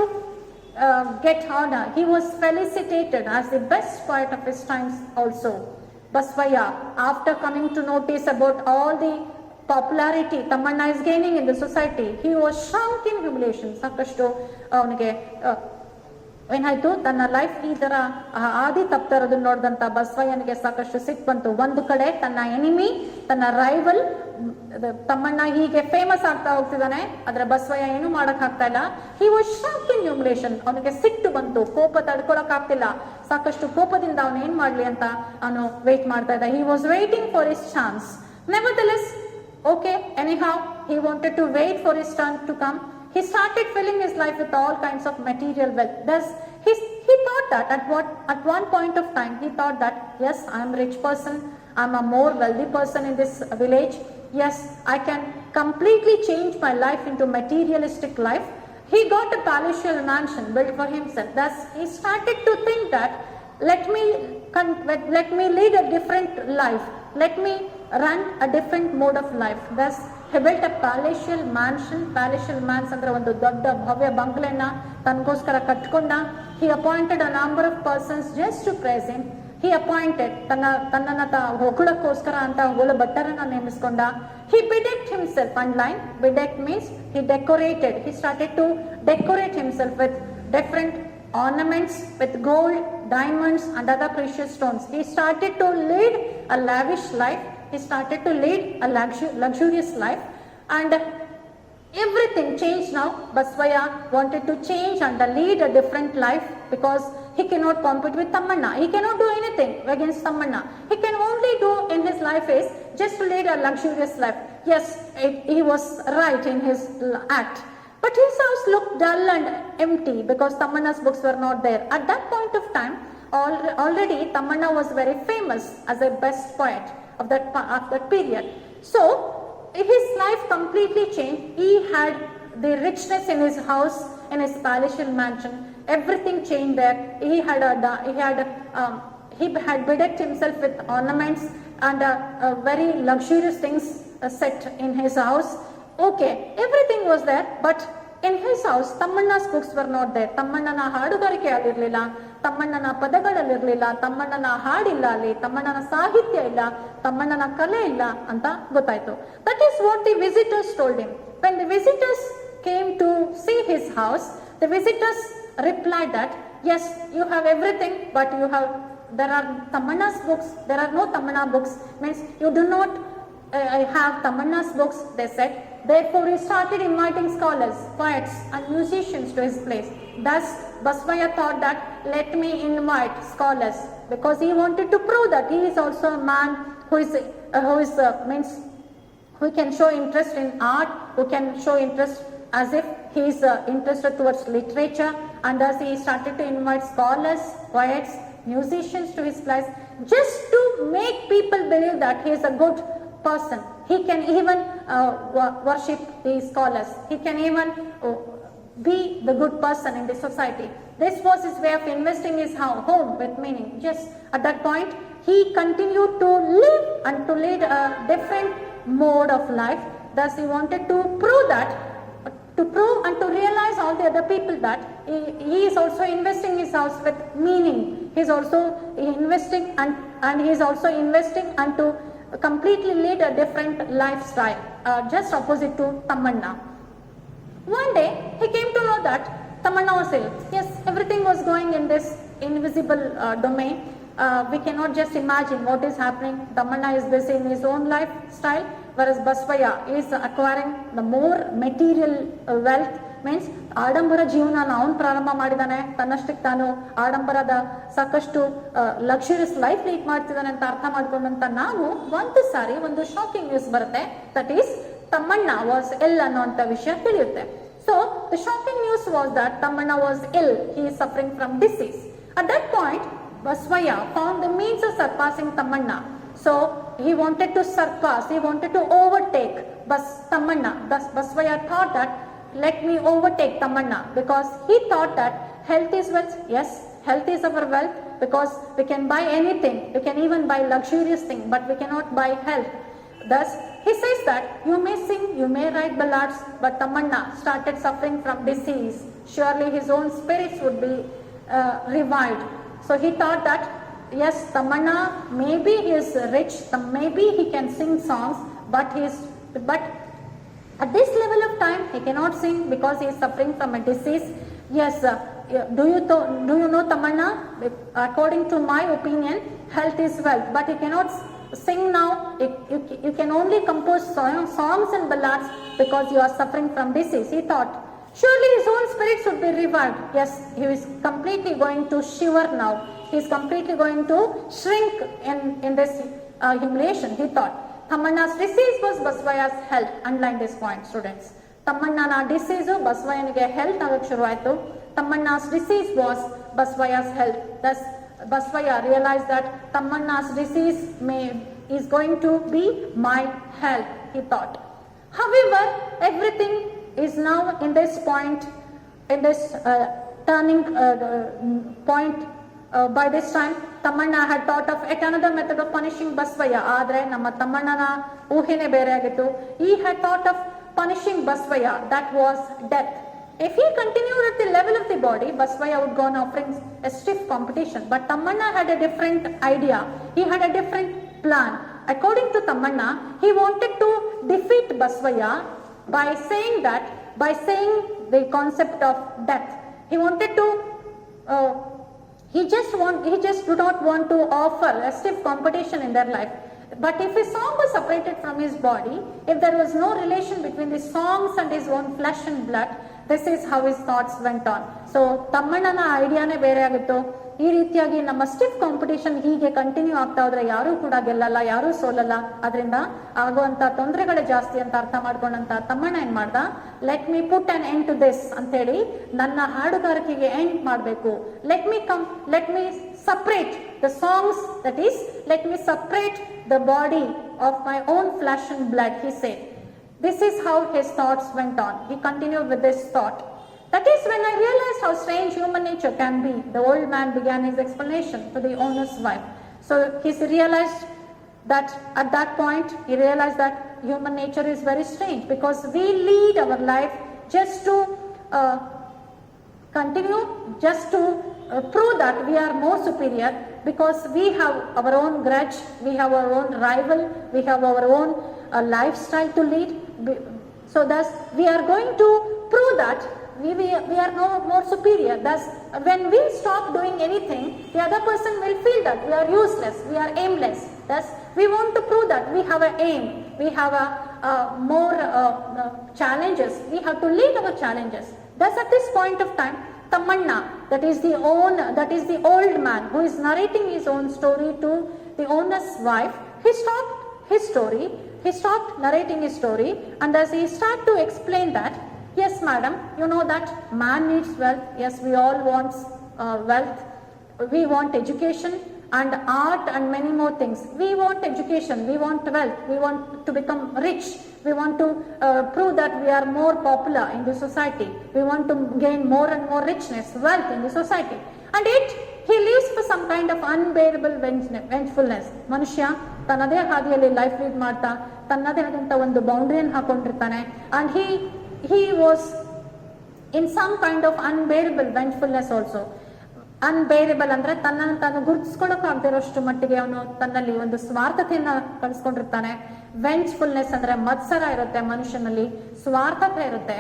get honor. He was felicitated as the best poet of his times also. Basvaya, after coming to notice about all the popularity Tamanna is gaining in the society, he was shrunk in humiliation. ಸಾಕಷ್ಟು ಅವನಿಗೆ ಏನಾಯ್ತು, ತನ್ನ life ಈ ತರ ಆದಿ ತಪ್ತಾ ಇರೋದನ್ನ ನೋಡಿದಂತ ಬಸವಯ್ಯನಿಗೆ ಸಾಕಷ್ಟು ಸಿಟ್ಟು ಬಂತು. ಒಂದು ಕಡೆ ತನ್ನ ಎನಿಮಿ, ತನ್ನ ರೈವಲ್ ತಮ್ಮಣ್ಣ ಹೀಗೆ ಫೇಮಸ್ ಆಗ್ತಾ ಹೋಗ್ತಿದ್ದಾನೆ, ಆದ್ರೆ ಬಸವಯ್ಯ ಏನು ಮಾಡಕ್ ಆಗ್ತಾ ಇಲ್ಲ. He was shock in humiliation. ಅವನಿಗೆ ಸಿಟ್ಟು ಬಂತು, ಕೋಪ ತಡ್ಕೊಳಕ್ ಆಗ್ತಿಲ್ಲ. ಸಾಕಷ್ಟು ಕೋಪದಿಂದ ಅವನು ಏನ್ ಮಾಡ್ಲಿ ಅಂತ ಅವನು ವೇಟ್ ಮಾಡ್ತಾ ಇದ್ದ. He was waiting for his chance. Nevertheless, okay, anyhow, he wanted to wait for his turn to come. He started filling his life with all kinds of material wealth. Thus, he thought that at one point of time, he thought that, yes, I am a rich person, I am a more wealthy person in this village. Yes, I can completely change my life into materialistic life. He got a palatial mansion built for himself. Thus, he started to think that, let me lead a different life. Let me run a different mode of life. Thus, he built a palatial mansion. Palatial mansion ಅಂದ್ರೆ ಒಂದು ದೊಡ್ಡ ಭವ್ಯ ಬಂಗ್ಲೆನ ತನಗೋಸ್ಕರ ಕಟ್ಕೊಂಡ. He appointed a number of persons just to praise him. He appointed ತನ್ನನ್ನ ಹೊಗಳಕ್ಕೋಸ್ಕರ ಅಂತ ಒಳ್ಳೆ ಭಟ್ಟರನ್ನ ನೇಮಿಸಿಕೊಂಡ. He bedecked himself. Underline, bedecked means he decorated. He started to decorate himself with different ornaments, with gold, diamonds and other precious stones. He started to lead a lavish life. He started to lead a luxurious life, and everything changed now. Basvaya wanted to change and lead a different life because he cannot compete with Tamanna. He cannot do anything against Tamanna. He can only do in his life is just to lead a luxurious life. Yes, he was right in his act. But his house looked dull and empty because Tamanna's books were not there. At that point of time, already Tamanna was very famous as a best poet of that period. So, his life completely changed. He had the richness in his house, in his palatial mansion. Everything changed there. He had bedecked himself with ornaments and very luxurious things set in his house. Okay, everything was there, but in his house, Tamanna's books were not there. ತಮ್ಮಣ್ಣನ ಹಾಡುಗಾರಿಕೆ ಅಲ್ಲಿರ್ಲಿಲ್ಲ, ತಮ್ಮಣ್ಣನ ಪದಗಳಲ್ಲಿರ್ಲಿಲ್ಲ, ತಮ್ಮಣ್ಣನ ಹಾಡಿಲ್ಲ ಅಲ್ಲಿ, ತಮ್ಮಣ್ಣನ ಸಾಹಿತ್ಯ ಇಲ್ಲ, ತಮ್ಮಣ್ಣನ ಕಲೆ ಇಲ್ಲ ಅಂತ ಗೊತ್ತಾಯ್ತು. That is what the visitors told him. When the visitors came to see his house, the visitors replied that, yes, you have everything, but there are Tamanna's books, there are no Tamanna books, means you do not have Tamanna's books, they said. Therefore, he started inviting scholars, poets and musicians to his place. Thus, Basvaya thought that, let me invite scholars, because he wanted to prove that he is also a man who can show interest in art, who can show interest as if he is interested towards literature. And thus, he started to invite scholars, poets, musicians to his place, just to make people believe that he is a good person. He can even worship the scholars. He can even be the good person in the society. This was his way of investing his home with meaning. Just at that point, he continued to live and to lead a different mode of life. Thus, he wanted to prove and to realize all the other people that he is also investing his house with meaning. He is also investing and he is also investing and to completely lead a different lifestyle, just opposite to Tamanna. One day he came to know that Tamanna was ill. Yes, everything was going in this invisible domain. We cannot just imagine what is happening. Tamanna is busy in his own lifestyle, whereas Basvaya is acquiring the more material wealth. Means ಆಡಂಬರ ಜೀವನ ಅವನು ಪ್ರಾರಂಭ ಮಾಡಿದಾನೆ, ತನ್ನಷ್ಟಕ್ಕೆ ತಾನು ಆಡಂಬರದ ಸಾಕಷ್ಟು luxurious life lead ಮಾಡ್ತಿದ್ದಾನೆ ಅಂತ ಅರ್ಥ ಮಾಡ್ಕೊಂಡಂತ ನಾವು ಒಂದು ಸಾರಿ ಒಂದು ಶಾಕಿಂಗ್ ನ್ಯೂಸ್ ಬರುತ್ತೆ, that is Thammanna was ill ಅನ್ನೋಂಥ ವಿಷಯ ತಿಳಿಯುತ್ತೆ. So the shocking news was that Thammanna was ill, he is suffering from disease. At that point Basvaya found the means of surpassing Tamanna. So he wanted to surpass, he wanted to overtake Tamanna. Thus Basvaya thought that let me overtake Tamanna, because he thought that health is wealth. Yes, health is our wealth, because we can buy anything, we can even buy luxurious thing, but we cannot buy health. Thus he says that you may sing, you may write ballads, but Tamanna started suffering from disease. Surely his own spirits would be revived. So he thought that yes, Tamanna maybe he is rich, maybe he can sing songs, but at this level of time he cannot sing because he is suffering from a disease. Yes, do you know Tamanna? According to my opinion, health is wealth, but he cannot sing now. You can only compose songs and ballads because you are suffering from disease. He thought surely his own spirits would be revived. Yes, he is completely going to shiver now. He is completely going to shrink in this humiliation. He thought Tamanna's disease was Basvaya's health. Underline this point, students. Tamannana disease Basvayanige health agak shuru aitu. Tamanna's disease was Basvaya's health. Thus Basvaya realized that Tamanna's disease is going to be my health, he thought. However, everything is now in this point, in this turning point. By this time Tamanna had thought of yet another method of punishing Basvaya. Adre nama Tamannana ಊಹೆನೇ ಬೇರೆ ಆಗಿತ್ತು. He had thought of punishing Basvaya, that was death. If he continued at the level of the body, Basvaya would go on offering a stiff competition. But Tamanna had a different idea. He had a different plan. According to Tamanna, he wanted to defeat Basvaya by saying the concept of death. He wanted to he just do not want to offer a stiff competition in their life. But if his song was separated from his body, if there was no relation between the songs and his own flesh and blood, this is how his thoughts went on. So Tammannana ಐಡಿಯಾನೇ ಬೇರೆ ಆಗಿತ್ತು. ಈ ರೀತಿಯಾಗಿ ನಮ್ಮ stiff competition ಹೀಗೆ continue ಆಗ್ತಾ ಹೋದ್ರೆ ಯಾರೂ ಕೂಡ ಗೆಲ್ಲಲ್ಲ, ಯಾರೂ ಸೋಲಲ್ಲ, ಅದರಿಂದ ಆಗುವಂತ ತೊಂದರೆಗಳೇ ಜಾಸ್ತಿ ಅಂತ ಅರ್ಥ ಮಾಡ್ಕೊಂಡಂತ ತಮ್ಮಣ್ಣ ಏನ್ ಮಾಡ್ದ, let me put an end to this ಅಂತ ಹೇಳಿ ನನ್ನ ಹಾಡುಗಾರಿಕೆಗೆ ಎಂಡ್ ಮಾಡಬೇಕು. Let me separate the songs, that is let me separate the body of my own flesh and blood, he said. This is how his thoughts went on. He continued with this thought. That is when I realized how strange human nature can be. The old man began his explanation to the owner's wife. So he realized that at that point, he realized that human nature is very strange, because we lead our life just to continue, just to prove that we are more superior, because we have our own grudge, we have our own rival, we have our own lifestyle to lead. So thus we are going to prove that we are no more superior. Thus when we stop doing anything, the other person will feel that we are useless, we are aimless. Thus we want to prove that we have an aim, we have more challenges, we have to lead our challenges. Thus at this point of time, Tamanna, that is the old man who is narrating his own story to the owner's wife, he stopped his story, he stopped narrating his story, and thus he started to explain that, yes madam, you know that man needs wealth. Yes, we all want wealth, we want education and art and many more things. We want education, we want wealth, we want to become rich, we want to prove that we are more popular in the society, we want to gain more and more richness, wealth in the society, and yet he lives for some kind of unbearable vengefulness. ಮನುಷ್ಯ ತನ್ನದೇ ಹಾದಿಯಲ್ಲಿ life lead ಮಾಡ್ತಾ ತನ್ನದೇ ಆದಂತ ಒಂದು ಬೌಂಡ್ರಿಯನ್ನು ಹಾಕೊಂಡಿರ್ತಾನೆ, and he was in some kind of unbearable vengefulness also. ಅನ್ಬೇರೇಬಲ್ ಅಂದ್ರೆ ತನ್ನನ್ನು ತಾನು ಗುರುತಿಸ್ಕೊಳ್ಳೋಕೆ ಆಗದಿರೋಷ್ಟು ಮಟ್ಟಿಗೆ ಅವನು ತನ್ನಲ್ಲಿ ಒಂದು ಸ್ವಾರ್ಥತೆಯನ್ನ ಕಳಿಸ್ಕೊಂಡಿರ್ತಾನೆ. ವೆಂಚ್ಫುಲ್ನೆಸ್ ಅಂದ್ರೆ ಮತ್ಸರ ಇರುತ್ತೆ ಮನುಷ್ಯನಲ್ಲಿ, ಸ್ವಾರ್ಥತೆ ಇರುತ್ತೆ,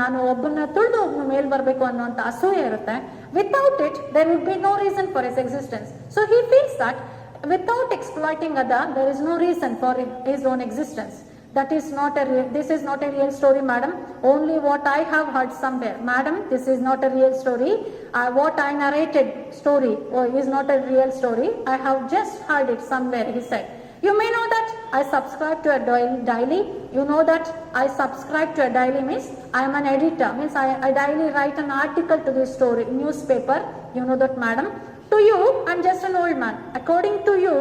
ನಾನು ಒಬ್ಬನ ತುಳಿದು ಒಬ್ಬನ ಮೇಲ್ ಬರಬೇಕು ಅನ್ನುವಂತ ಅಸೂಯೆ ಇರುತ್ತೆ. Without it there would be no reason for his existence. So he feels that without exploiting other there is no reason for his own existence. That is not a real, this is not a real story, madam. Only what I have heard somewhere. Madam, this is not a real story. What I narrated story is not a real story. I have just heard it somewhere, he said. You may know that I subscribe to a daily. You know that I subscribe to a daily means I am an editor, means I daily write an article to this story newspaper. You know that, madam. To you, I am just an old man. According to you,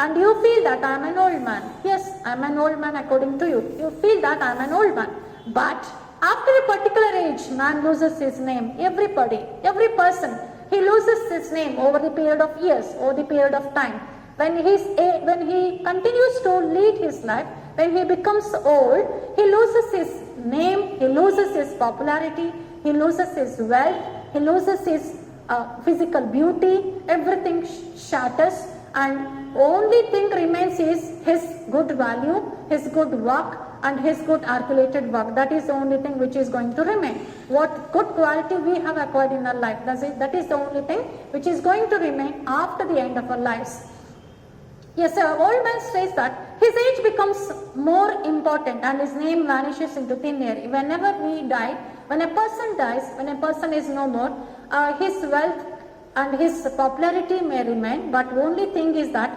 and you feel that I am an old man. Yes, I am an old man according to you. You feel that I am an old man. But after a particular age, man loses his name. Everybody, every person, he loses his name over the period of years, over the period of time. When he continues to lead his life, when he becomes old, he loses his name, he loses his popularity, he loses his wealth, he loses his physical beauty, everything shatters, and only thing remains is his good value, his good work, and his good articulated work. That is the only thing which is going to remain. What good quality we have acquired in our life, that is the only thing which is going to remain after the end of our lives. Yes, an old man says that his age becomes more important and his name vanishes into thin air. Whenever we die, when a person dies, when a person is no more, his wealth and his popularity may remain, but only thing is that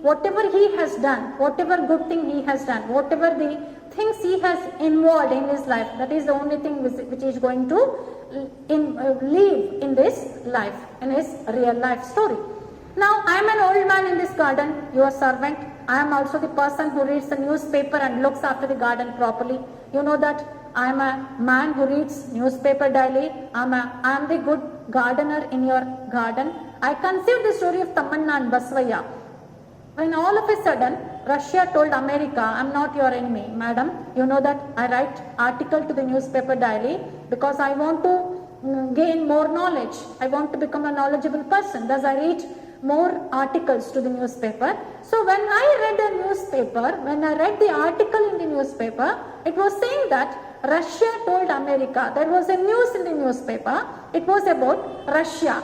whatever he has done, whatever good thing he has done, whatever the things he has involved in his life, that is the only thing which is going to live in this life, in his real life story. Now, I am an old man in this garden, your servant. I am also the person who reads the newspaper and looks after the garden properly. You know that I am a man who reads newspaper daily. I am the good gardener in your garden. I conceived the story of Tamanna and Basvaya. When all of a sudden, Russia told America, I am not your enemy. Madam, you know that I write article to the newspaper daily because I want to gain more knowledge. I want to become a knowledgeable person. Thus I read more articles to the newspaper. So when I read the newspaper, when I read the article in the newspaper, it was saying that Russia told America, there was a news in the newspaper, it was about Russia,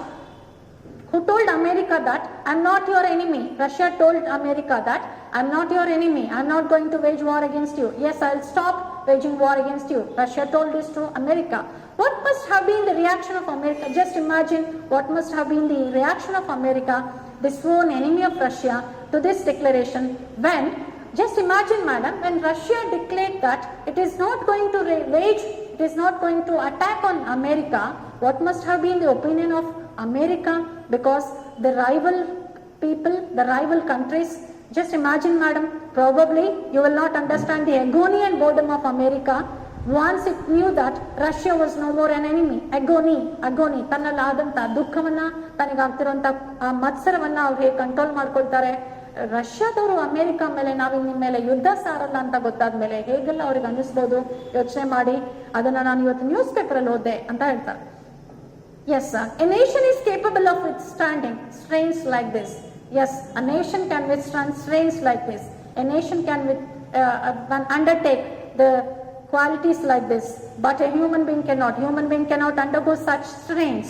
who told America that I am not your enemy. Russia told America that I am not your enemy, I am not going to wage war against you. Yes, I will stop waging war against you. Russia told this to America. What must have been the reaction of America? Just imagine what must have been the reaction of America, the sworn enemy of Russia, to this declaration. When, just imagine, madam, when Russia declared that it is not going to wage, it is not going to attack on America, what must have been the opinion of America? Because the rival people, the rival countries, just imagine, madam, probably you will not understand the agony and boredom of America once it knew that Russia was no more an enemy. agony ತನ್ನಲ್ಲಾದಂಥ ದುಃಖವನ್ನ, ತನಗಾಗ್ತಿರುವಂಥ ಮತ್ಸರವನ್ನ ಅವ್ರು ಹೇಗೆ control ಮಾಡ್ಕೊಳ್ತಾರೆ. ರಷ್ಯಾದವರು America ಮೇಲೆ ನಾವು ನಿಮ್ಮ ಮೇಲೆ ಯುದ್ಧ ಸಾರಲ್ಲ ಅಂತ ಗೊತ್ತಾದ್ಮೇಲೆ ಹೇಗೆಲ್ಲ ಅವ್ರಿಗೆ ಅನ್ನಿಸ್ಬೋದು, ಯೋಚನೆ ಮಾಡಿ. ಅದನ್ನ ನಾನು ಇವತ್ತು ನ್ಯೂಸ್ ಪೇಪರ್ ಅಲ್ಲಿ ಓದ್ದೆ ಅಂತ ಹೇಳ್ತಾರೆ. Yes, sir. A nation is capable of withstanding strains like this. Yes, a nation can withstand strains like this. A nation can undertake the qualities like this, but a human being cannot. Human being cannot undergo such strains.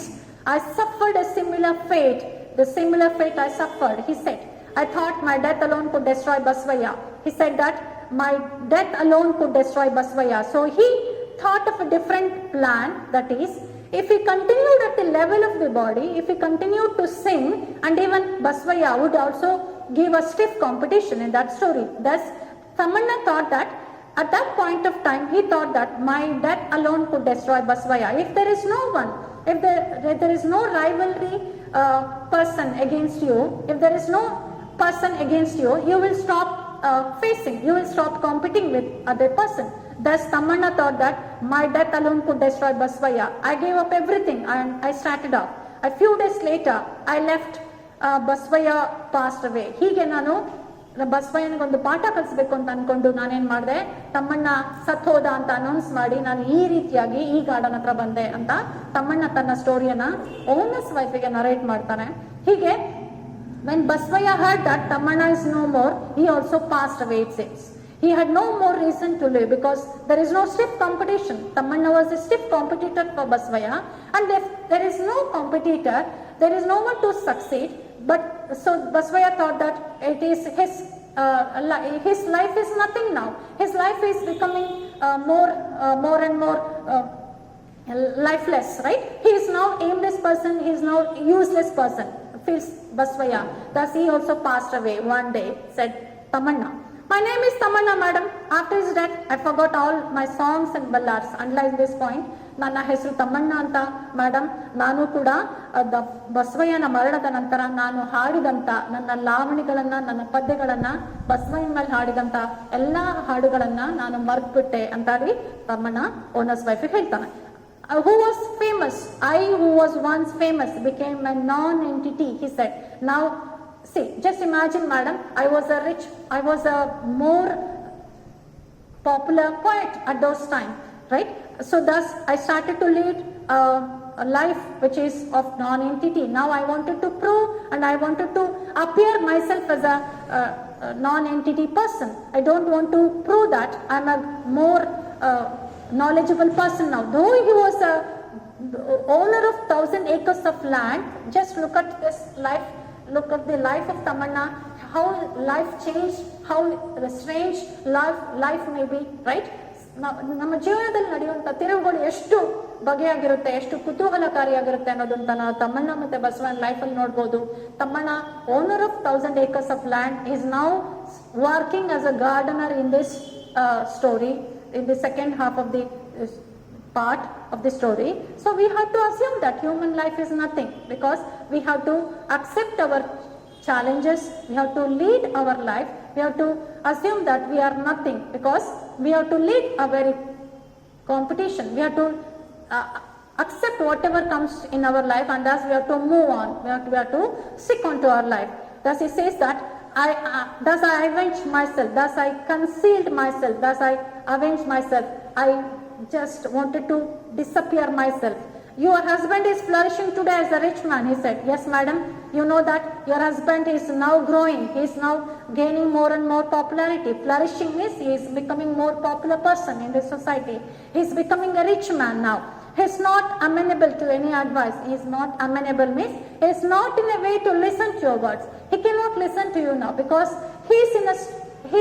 I suffered a similar fate. The similar fate I suffered, he said. I thought my death alone could destroy Basvaya. He said that my death alone could destroy Basvaya. So he thought of a different plan, that is, if he continued at the level of the body, if he continued to sing, and even Basvaya would also give a stiff competition in that story. Thus, Tamanna thought that at that point of time, he thought that my death alone could destroy Basvaya. If there is no one, if there is no rivalry person against you, if there is no person against you, you will stop facing, you will stop competing with other person. Thus, Tamanna thought that my death alone could destroy Basvaya. I gave up everything and I started off. A few days later, I left Basvaya passed away. ಹೀಗೆ ನಾನು ಬಸವಯ್ಯನಿಗೊಂದು ಪಾಠ ಕಲಿಸ್ಬೇಕು ಅಂತ ಅನ್ಕೊಂಡು ನಾನೇನ್ ಮಾಡಿದೆ, ತಮ್ಮಣ್ಣ ಸತ್ ಹೋದ ಅಂತ ಅನೌನ್ಸ್ ಮಾಡಿ ನಾನು ಈ ರೀತಿಯಾಗಿ ಈ ಗಾರ್ಡನ್ ಹತ್ರ ಬಂದೆ ಅಂತ ತಮ್ಮಣ್ಣ ತನ್ನ ಸ್ಟೋರಿಯನ್ನ ಓನರ್ಸ್ ವೈಫಿಗೆ ನರೇಟ್ ಮಾಡ್ತಾನೆ. ಹೀಗೆ when Basvaya heard that Tammanna is no more, he also passed away, it says. He had no more reason to live because there is no stiff competition. Tammanna was a stiff competitor for Basvaya, and if there is no competitor, there is no one to succeed. But so Basvaya thought that it is his life is nothing now. His life is becoming more and more lifeless, right? He is now aimless person. He is now useless person. Feels Basvaya. Thus he also passed away one day, said Tammanna. My name is Tammanna, madam. After his death, I forgot all my songs and ballads. Underline this point. ನನ್ನ ಹೆಸರು ತಮ್ಮಣ್ಣ ಅಂತ madam. ನಾನು ಕೂಡ ಬಸವಯ್ಯನ ಮರಣದ ನಂತರ ನಾನು ಹಾಡಿದಂತ ನನ್ನ ಲಾವಣಿಗಳನ್ನ, ನನ್ನ ಪದ್ಯಗಳನ್ನ, ಬಸವಯ್ಯನ ಮೇಲೆ ಹಾಡಿದಂತ ಎಲ್ಲಾ ಹಾಡುಗಳನ್ನ ನಾನು ಮರ್ತ್ಬಿಟ್ಟೆ ಅಂತ ಹೇಳಿ ತಮ್ಮಣ್ಣ ಓನರ್ಸ್ ವೈಫ್ ಹೇಳ್ತಾನೆ. Who was famous? I, who was once famous, became a non-entity, he said. Now, see, just imagine, madam, I was a more popular poet at those time, right? So thus, I started to lead a life which is of non-entity. Now I wanted to prove and I wanted to appear myself as a non-entity person. I don't want to prove that I'm a more knowledgeable person now. Though he was a owner of 1,000 acres of land, just look at this life, look at the life of Tammanna, how life changed, how strange life may be, right? ನಮ್ಮ ಜೀವನದಲ್ಲಿ ನಡೆಯುವಂತ ತಿರುವುಗಳು ಎಷ್ಟು ಬಗೆಯಾಗಿರುತ್ತೆ, ಎಷ್ಟು ಕುತೂಹಲಕಾರಿಯಾಗಿರುತ್ತೆ ಅನ್ನೋದನ್ನ ನಾವು ತಮ್ಮಣ್ಣ ಮತ್ತೆ ಬಸವನ life ಅಲ್ಲಿ ನೋಡ್ಬೋದು. Thammanna, owner of 1,000 acres of land, is now working as a gardener in this story, in the second half of the part of the story. So we have to assume that human life is nothing, because we have to accept our challenges, we have to lead our life, we have to assume that we are nothing, because we have to lead a very competition. We have to accept whatever comes in our life, and thus we have to move on, we have to stick on to our life. Thus he says that thus I avenged myself, thus I concealed myself, thus I avenged myself. I just wanted to disappear myself. Your husband is flourishing today as a rich man, he said. Yes, madam, you know that your husband is now growing, he is now gaining more and more popularity. Flourishing means he is becoming more popular person in the society. He is becoming a rich man now. He is not amenable to any advice. He is not amenable means he is not in a way to listen to your words. He cannot listen to you now, because he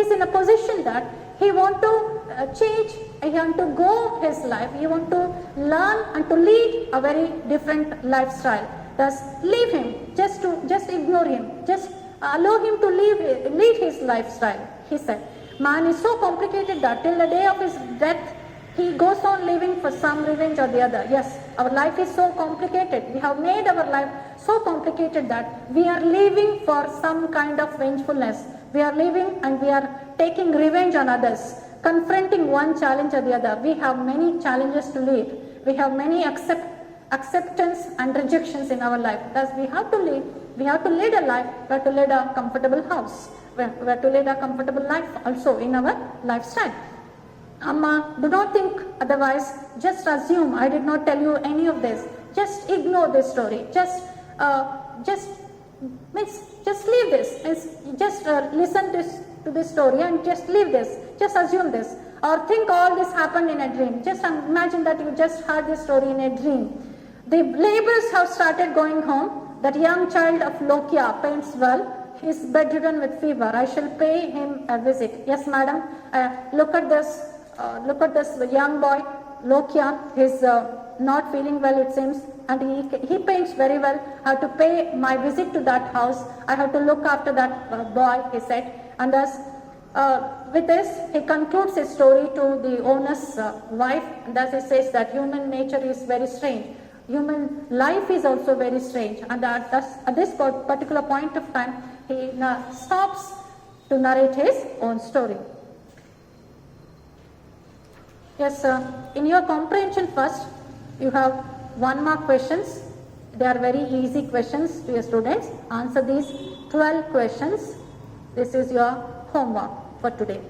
is in a position that he want to change, he want to go his life, he want to learn and to lead a very different lifestyle. Thus leave him, just ignore him, just allow him to lead his lifestyle, he said. Man is so complicated that till the day of his death he goes on living for some revenge or the other. Yes, our life is so complicated. We have made our life so complicated that we are living for some kind of vengefulness. We are living and we are taking revenge on others, confronting one challenge or the other. We have many challenges to lead. We have many acceptance and rejections in our life. Thus we have to lead a life, we have to lead a comfortable house, we have to lead a comfortable life also in our lifestyle. Amma, do not think otherwise, just assume I did not tell you any of this, just ignore this story, just leave this, just listen to this story and just leave this, just assume this, or think all this happened in a dream. Just imagine that you just heard this story in a dream. The laborers have started going home. That young child of Lokia paints well. He is bedridden with fever. I shall pay him a visit. Yes, madam. Look at this young boy, Lokia. He's not feeling well, it seems, and he paints very well. I have to pay my visit to that house. I have to look after that boy, he said. And thus, with this, he concludes his story to the owner's wife. And thus he says that human nature is very strange. Human life is also very strange. And thus, at this particular point of time, he stops to narrate his own story. Yes, in your comprehension first, you have 1 mark questions. They are very easy questions to your students. Answer these 12 questions. This is your homework for today.